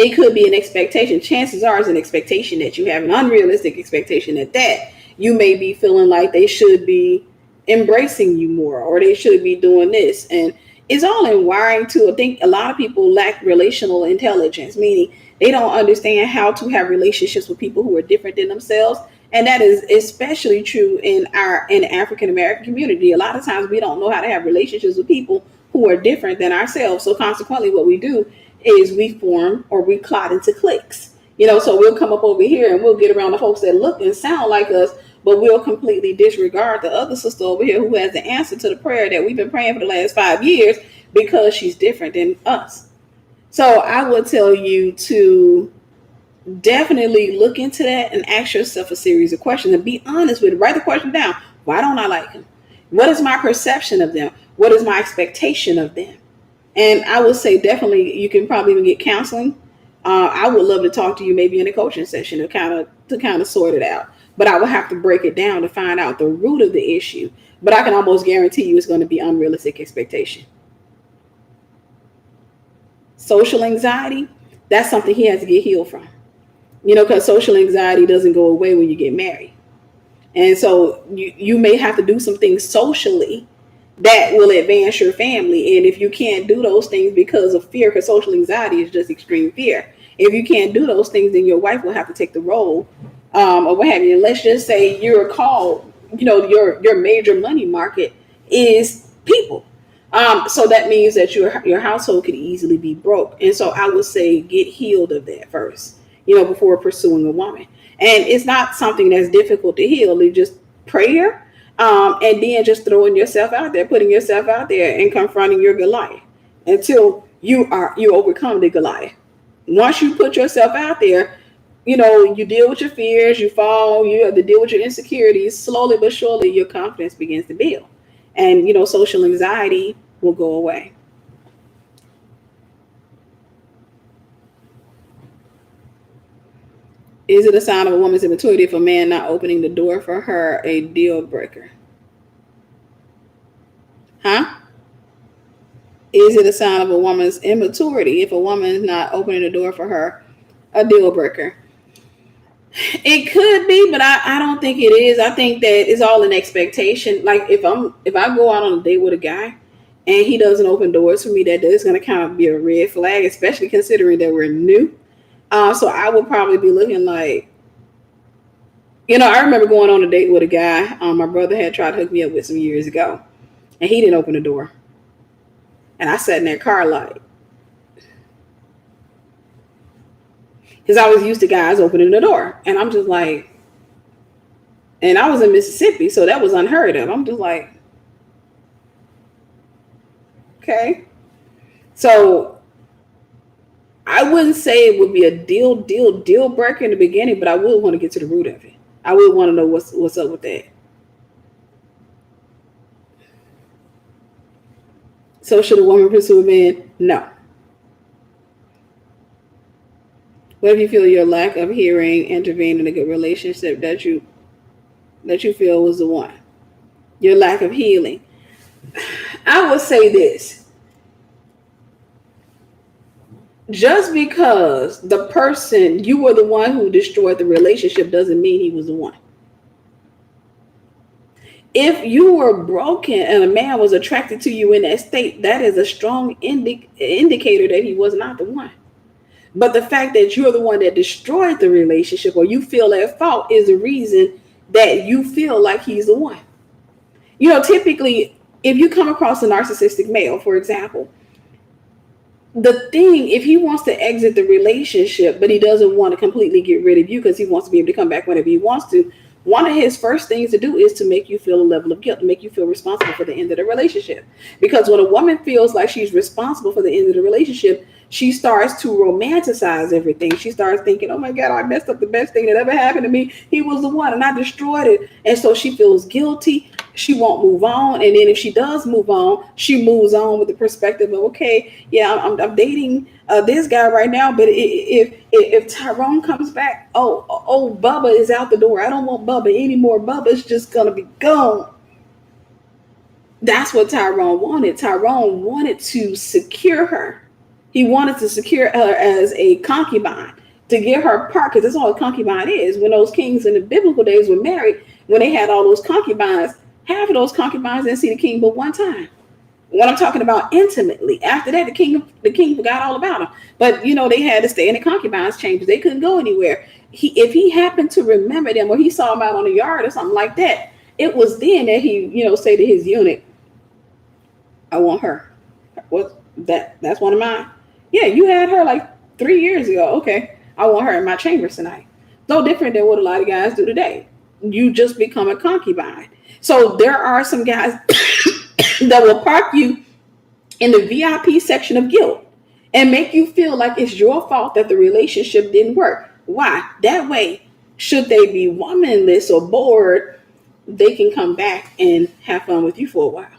It could be an expectation. Chances are it's an expectation that you have, an unrealistic expectation at that. You may be feeling like they should be embracing you more, or they should be doing this. And it's all in wiring too. I think a lot of people lack relational intelligence, meaning they don't understand how to have relationships with people who are different than themselves. And that is especially true in the African American community. A lot of times we don't know how to have relationships with people who are different than ourselves. So consequently, what we do is we form or we clot into cliques. So we'll come up over here and we'll get around the folks that look and sound like us, but we'll completely disregard the other sister over here who has the answer to the prayer that we've been praying for the last 5 years because she's different than us. So I would tell you to definitely look into that and ask yourself a series of questions and be honest with it. Write the question down. Why don't I like them? What is my perception of them? What is my expectation of them? And I would say definitely you can probably even get counseling. I would love to talk to you maybe in a coaching session to kind of sort it out. But I would have to break it down to find out the root of the issue. But I can almost guarantee you it's going to be unrealistic expectation. Social anxiety, that's something he has to get healed from. Because social anxiety doesn't go away when you get married. And so you may have to do some things socially that will advance your family. And if you can't do those things because of fear, because social anxiety is just extreme fear. If you can't do those things, then your wife will have to take the role or what have you. And let's just say you're called, your major money market is people. So that means that your household could easily be broke. And so I would say get healed of that first, before pursuing a woman. And it's not something that's difficult to heal. It's just prayer. And then just throwing yourself out there, putting yourself out there and confronting your Goliath until you overcome the Goliath. Once you put yourself out there, you deal with your fears, you fall, you have to deal with your insecurities. Slowly but surely, your confidence begins to build. and social anxiety will go away. Is it a sign of a woman's immaturity if a man not opening the door for her a deal breaker? Huh? Is it a sign of a woman's immaturity if a woman is not opening the door for her a deal breaker? It could be, but I don't think it is. I think that it's all an expectation. Like if I go out on a date with a guy and he doesn't open doors for me, that is going to kind of be a red flag, especially considering that we're new. So I would probably be looking like, I remember going on a date with a guy. My brother had tried to hook me up with some years ago, and he didn't open the door. And I sat in that car like, because I was used to guys opening the door. And I'm just like, and I was in Mississippi, so that was unheard of. I'm just like, okay. So I wouldn't say it would be a deal breaker in the beginning, but I would want to get to the root of it. I would want to know what's up with that. So should a woman pursue a man? No. What if you feel your lack of hearing intervened in a good relationship that you feel was the one? Your lack of healing. I would say this. Just because the person, you were the one who destroyed the relationship doesn't mean he was the one. If you were broken and a man was attracted to you in that state, that is a strong indicator that he was not the one. But the fact that you're the one that destroyed the relationship or you feel at fault is the reason that you feel like he's the one. Typically, if you come across a narcissistic male, for example, the thing, if he wants to exit the relationship, but he doesn't want to completely get rid of you because he wants to be able to come back whenever he wants to, one of his first things to do is to make you feel a level of guilt, to make you feel responsible for the end of the relationship. Because when a woman feels like she's responsible for the end of the relationship, she starts to romanticize everything. She starts thinking, oh my God, I messed up the best thing that ever happened to me. He was the one and I destroyed it. And so she feels guilty. She won't move on. And then if she does move on, she moves on with the perspective of, okay, yeah, I'm dating this guy right now. But if Tyrone comes back, oh, Bubba is out the door. I don't want Bubba anymore. Bubba's just going to be gone. That's what Tyrone wanted. Tyrone wanted to secure her. He wanted to secure her as a concubine, to get her part, because that's all a concubine is. When those kings in the biblical days were married, when they had all those concubines, half of those concubines didn't see the king but one time. When I'm talking about intimately, after that, the king forgot all about them. But they had to stay in the concubines' chambers. They couldn't go anywhere. If he happened to remember them, or he saw them out on the yard or something like that, it was then that he say to his eunuch, "I want her. That's one of mine." Yeah, you had her like 3 years ago. Okay, I want her in my chambers tonight. No different than what a lot of guys do today. You just become a concubine. So there are some guys that will park you in the VIP section of guilt and make you feel like it's your fault that the relationship didn't work. Why? That way, should they be womanless or bored, they can come back and have fun with you for a while.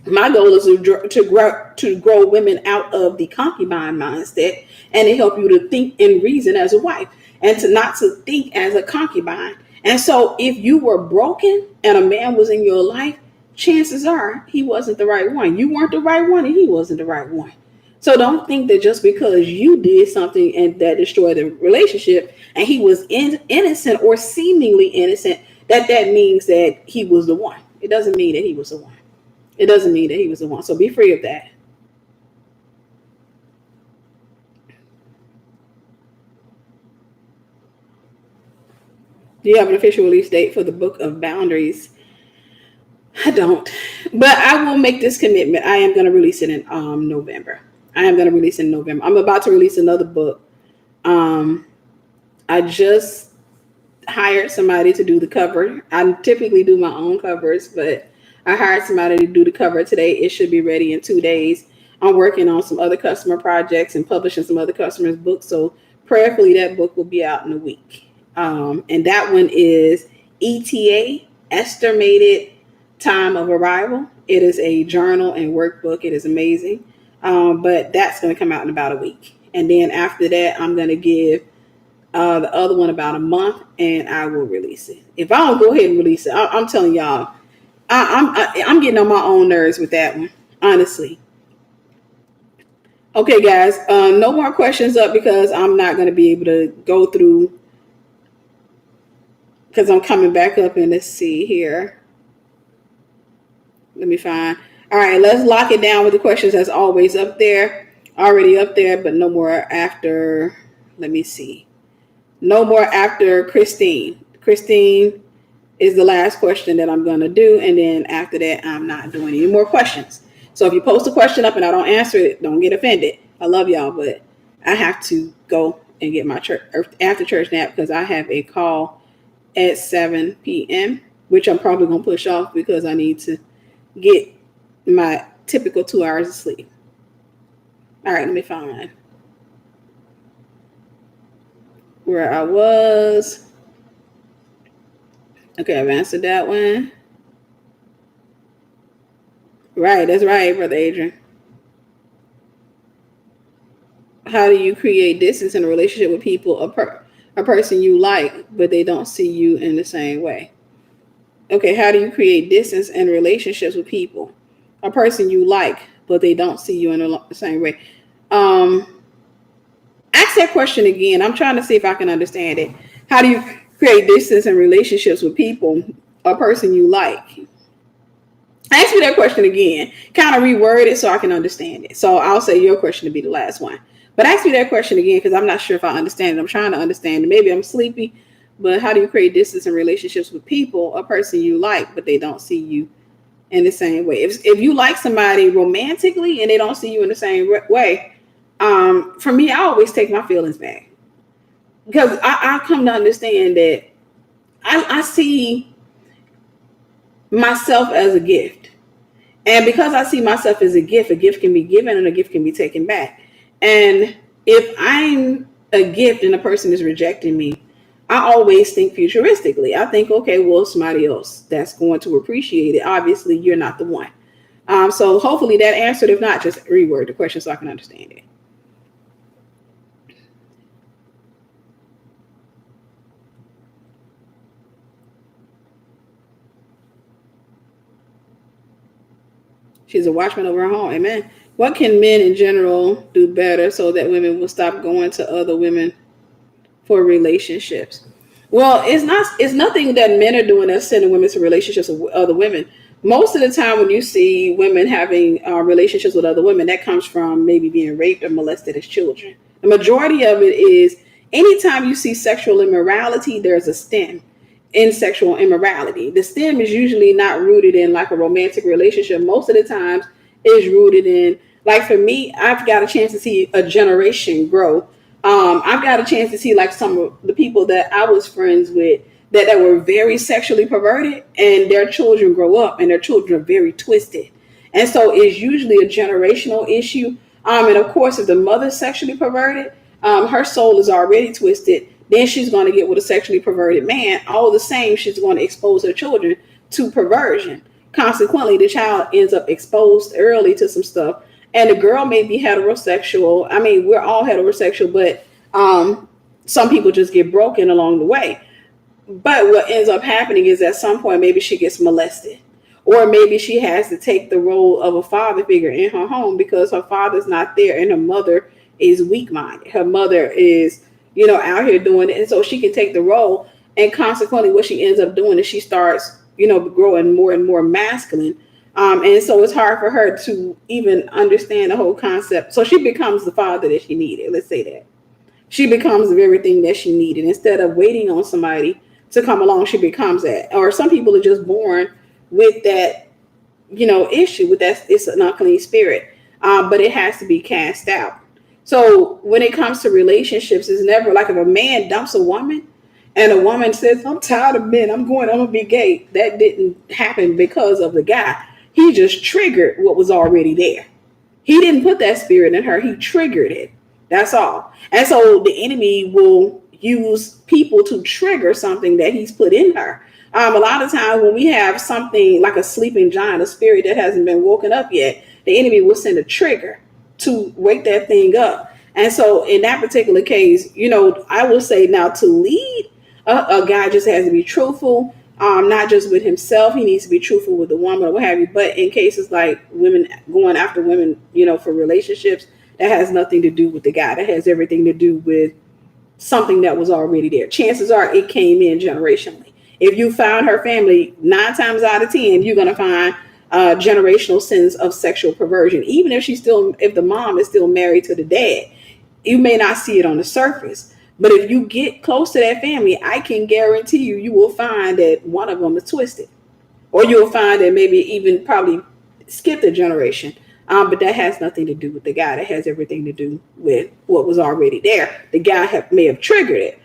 My goal is to grow women out of the concubine mindset and to help you to think and reason as a wife and to not to think as a concubine. And so if you were broken and a man was in your life, chances are he wasn't the right one. You weren't the right one and he wasn't the right one. So don't think that just because you did something and that destroyed the relationship and he was innocent or seemingly innocent, that means that he was the one. It doesn't mean that he was the one. It doesn't mean that he was the one. So be free of that. Do you have an official release date for the Book of Boundaries? I don't. But I will make this commitment. I am going to release it in November. I'm about to release another book. I just hired somebody to do the cover. I typically do my own covers, but I hired somebody to do the cover today. It should be ready in 2 days. I'm working on some other customer projects and publishing some other customers' books. So prayerfully, that book will be out in a week. And that one is ETA, estimated Time of Arrival. It is a journal and workbook. It is amazing. But that's going to come out in about a week. And then after that, I'm going to give the other one about a month, and I will release it. If I don't go ahead and release it, I'm telling y'all, I'm getting on my own nerves with that one, honestly. Okay, guys, no more questions up because I'm not going to be able to go through because I'm coming back up and let's see here. Let me find. All right, let's lock it down with the questions that's always up there, already up there, but no more after. Let me see. No more after Christine. Christine is the last question that I'm going to do. And then after that, I'm not doing any more questions. So if you post a question up and I don't answer it, don't get offended. I love y'all, but I have to go and get my church after church nap because I have a call at 7 p.m., which I'm probably going to push off because I need to get my typical 2 hours of sleep. All right, let me find where I was. Okay, I've answered that one. Right, that's right, Brother Adrian. How do you create distance in a relationship with people, a person you like, but they don't see you in the same way? Okay, how do you create distance in relationships with people, a person you like, but they don't see you in the same way? Ask that question again. I'm trying to see if I can understand it. How do you create distance in relationships with people, a person you like? Ask me that question again. Kind of reword it so I can understand it. So I'll say your question to be the last one. But ask me that question again because I'm not sure if I understand it. I'm trying to understand it. Maybe I'm sleepy. But how do you create distance in relationships with people, a person you like, but they don't see you in the same way? If you like somebody romantically and they don't see you in the same way, for me, I always take my feelings back. Because I come to understand that I see myself as a gift. And because I see myself as a gift can be given and a gift can be taken back. And if I'm a gift and a person is rejecting me, I always think futuristically. I think, okay, well, somebody else that's going to appreciate it. Obviously, you're not the one. So hopefully that answered. If not, just reword the question so I can understand it. She's a watchman over her home. Amen. What can men in general do better so that women will stop going to other women for relationships? Well, it's nothing that men are doing that's sending women to relationships with other women. Most of the time when you see women having relationships with other women, that comes from maybe being raped or molested as children. The majority of it is anytime you see sexual immorality, there's a stem in sexual immorality. The stem is usually not rooted in like a romantic relationship. Most of the times is rooted in, like for me, I've got a chance to see a generation grow. I've got a chance to see like some of the people that I was friends with that were very sexually perverted, and their children grow up and their children are very twisted. And so it's usually a generational issue. And of course, if the mother's sexually perverted, her soul is already twisted. Then she's going to get with a sexually perverted man. All the same, she's going to expose her children to perversion. Consequently, the child ends up exposed early to some stuff. And the girl may be heterosexual. I mean, we're all heterosexual, but some people just get broken along the way. But what ends up happening is at some point, maybe she gets molested. Or maybe she has to take the role of a father figure in her home because her father's not there and her mother is weak-minded. Her mother is, out here doing it. And so she can take the role. And consequently, what she ends up doing is she starts, growing more and more masculine. And so it's hard for her to even understand the whole concept. So she becomes the father that she needed. Let's say that. She becomes everything that she needed. Instead of waiting on somebody to come along, she becomes that. Or some people are just born with that, issue with that. It's an unclean spirit, but it has to be cast out. So when it comes to relationships, it's never like if a man dumps a woman and a woman says, I'm tired of men, I'm going to be gay. That didn't happen because of the guy. He just triggered what was already there. He didn't put that spirit in her. He triggered it. That's all. And so the enemy will use people to trigger something that he's put in her. A lot of times when we have something like a sleeping giant, a spirit that hasn't been woken up yet, the enemy will send a trigger to wake that thing up. And so in that particular case, I will say now to lead a guy just has to be truthful, not just with himself. He needs to be truthful with the woman or what have you. But in cases like women going after women, for relationships, that has nothing to do with the guy. That has everything to do with something that was already there. Chances are it came in generationally. If you found her family, 9 times out of 10, you're going to find generational sins of sexual perversion. Even if the mom is still married to the dad, you may not see it on the surface. But if you get close to that family, I can guarantee you will find that one of them is twisted. Or you'll find that maybe even probably skipped a generation. But that has nothing to do with the guy. That has everything to do with what was already there. The guy may have triggered it.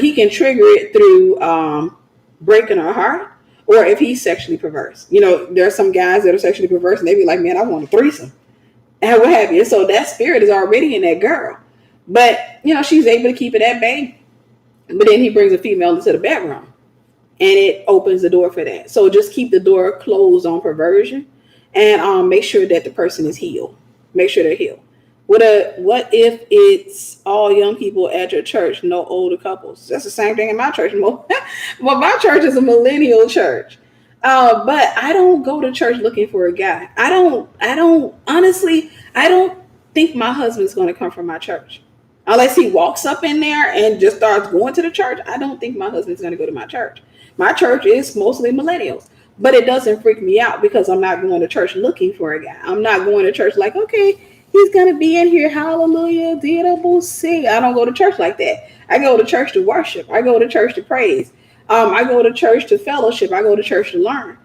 He can trigger it through breaking her heart, or if he's sexually perverse. There are some guys that are sexually perverse, and they be like, man, I want a threesome, and what have you. So that spirit is already in that girl. But, she's able to keep it at bay. But then he brings a female into the bedroom, and it opens the door for that. So just keep the door closed on perversion, and make sure that the person is healed. Make sure they're healed. What if it's all young people at your church, no older couples? That's the same thing in my church. Well, my church is a millennial church. But I don't go to church looking for a guy. I don't think my husband's going to come from my church. Unless he walks up in there and just starts going to the church, I don't think my husband's going to go to my church. My church is mostly millennials. But it doesn't freak me out because I'm not going to church looking for a guy. I'm not going to church like, okay, he's going to be in here. Hallelujah. I don't go to church like that. I go to church to worship. I go to church to praise. I go to church to fellowship. I go to church to learn.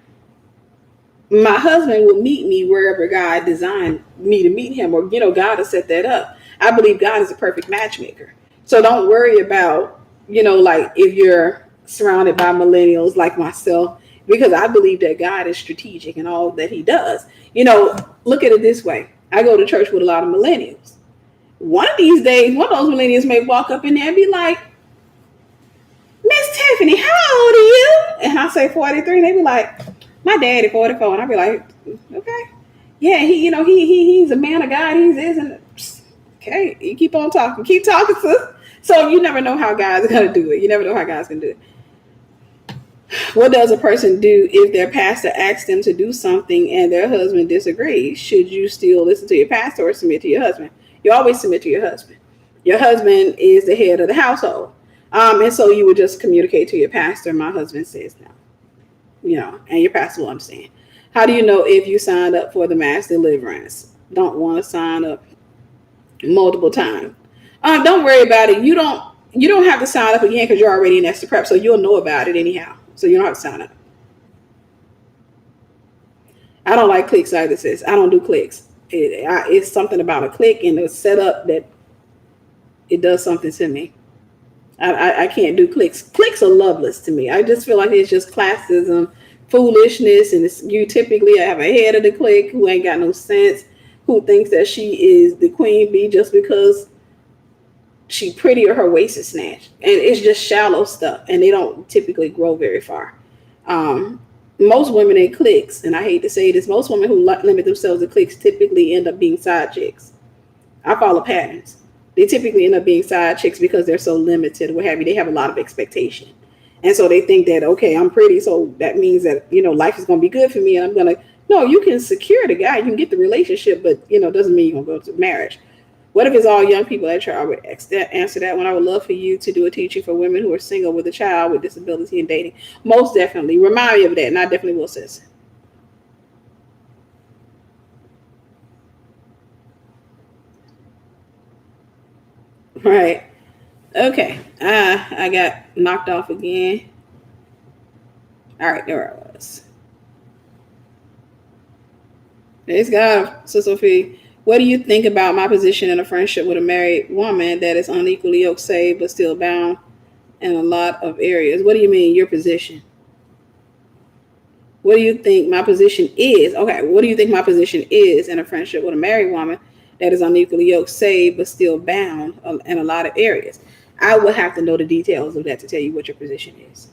My husband will meet me wherever God designed me to meet him, or, God has set that up. I believe God is a perfect matchmaker. So don't worry about, like if you're surrounded by millennials like myself, because I believe that God is strategic in all that he does. Look at it this way. I go to church with a lot of millennials. One of these days, one of those millennials may walk up in there and be like, Miss Tiffany, how old are you? And I say 43, and they be like, my daddy 44. And I be like, okay. Yeah, he's a man of God. He's isn't. Okay, you keep on talking. Keep talking, sis. So you never know how God's going to do it. You never know how God's going to do it. What does a person do if their pastor asks them to do something and their husband disagrees? Should you still listen to your pastor or submit to your husband? You always submit to your husband. Your husband is the head of the household. And so you would just communicate to your pastor, my husband says no. And your pastor will understand. How do you know if you signed up for the mass deliverance? Don't want to sign up multiple times. Don't worry about it. You don't have to sign up again because you're already in extra prep, so you'll know about it anyhow. So you don't have to sign up. I don't like clicks either, sis. I don't do clicks. It's something about a click and the setup that it does something to me. I can't do clicks. Clicks are loveless to me. I just feel like it's just classism, foolishness, and you typically have a head of the clique who ain't got no sense, who thinks that she is the queen bee just because she pretty or her waist is snatched. And it's just shallow stuff, and they don't typically grow very far. Most women in cliques, and I hate to say this, most women who limit themselves to cliques typically end up being side chicks. I follow patterns. They typically end up being side chicks because they're so limited, what have you. They have a lot of expectation. And so they think that, okay, I'm pretty, so that means that, life is going to be good for me. And I'm going to, no, you can secure the guy, you can get the relationship, but, doesn't mean you're going to go to marriage. What if it's all young people at church? I would answer that one. I would love for you to do a teaching for women who are single with a child with disability and dating. Most definitely. Remind me of that, and I definitely will, sis. Right. Okay. I got knocked off again. All right, there I was. Praise God, Sister Sophie. What do you think about my position in a friendship with a married woman that is unequally yoked, saved, but still bound in a lot of areas? What do you mean, your position? What do you think my position is? Okay, what do you think my position is in a friendship with a married woman that is unequally yoked, saved, but still bound in a lot of areas? I would have to know the details of that to tell you what your position is.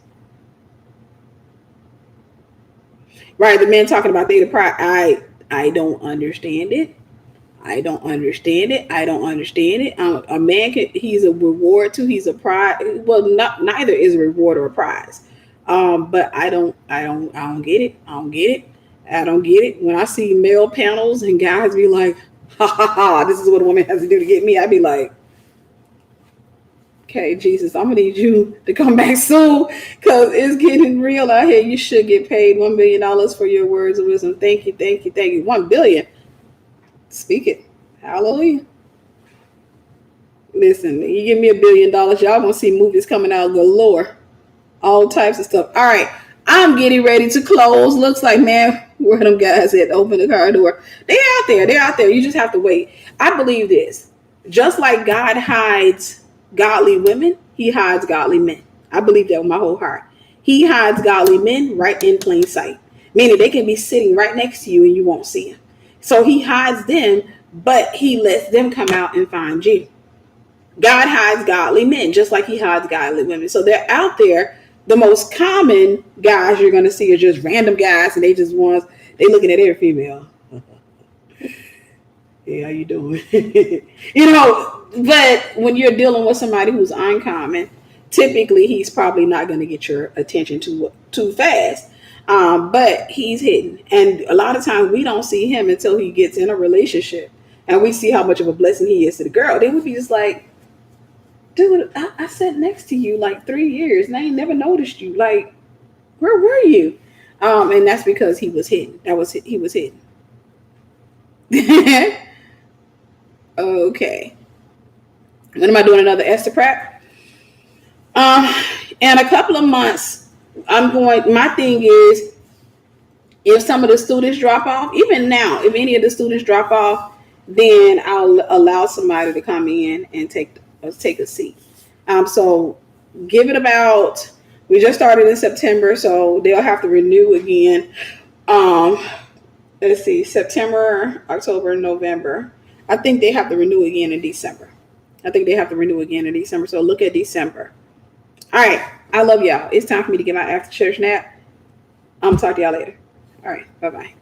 Right, the men talking about they the pride. I don't understand it. I don't understand it. I don't understand it. A man can, he's a reward too. He's a prize. Well, not neither is a reward or a prize. But I don't get it. I don't get it. I don't get it. When I see male panels and guys be like, ha ha ha, this is what a woman has to do to get me. I'd be like, okay, Jesus, I'm gonna need you to come back soon because it's getting real out here. You should get paid $1 billion for your words of wisdom. Thank you, thank you, thank you. 1 billion. Speak it. Hallelujah. Listen, you give me $1 billion, y'all gonna see movies coming out galore. All types of stuff. All right. I'm getting ready to close. Looks like, man, where them guys at? Open the car door. They're out there. They're out there. You just have to wait. I believe this. Just like God hides godly women, he hides godly men. I believe that with my whole heart. He hides godly men right in plain sight. Meaning they can be sitting right next to you and you won't see them. So he hides them, but he lets them come out and find you. God hides godly men, just like he hides godly women. So they're out there. The most common guys you're going to see are just random guys, and they just want, they looking at every female. Hey, how you doing? But when you're dealing with somebody who's uncommon, typically he's probably not going to get your attention too fast. But he's hidden. And a lot of times we don't see him until he gets in a relationship. And we see how much of a blessing he is to the girl. Then we'd be just like, dude, I sat next to you like 3 years and I ain't never noticed you. Like, where were you? And that's because he was hidden. He was hidden. Okay. When am I doing another Esther prep? In a couple of months, my thing is, if some of the students drop off, even now, if any of the students drop off, then I'll allow somebody to come in and take a seat. So give it about, we just started in September, so they'll have to renew again. Let's see, September, October, November. I think they have to renew again in December. So look at December. All right. I love y'all. It's time for me to get my after church nap. I'm talk to y'all later. All right. Bye-bye.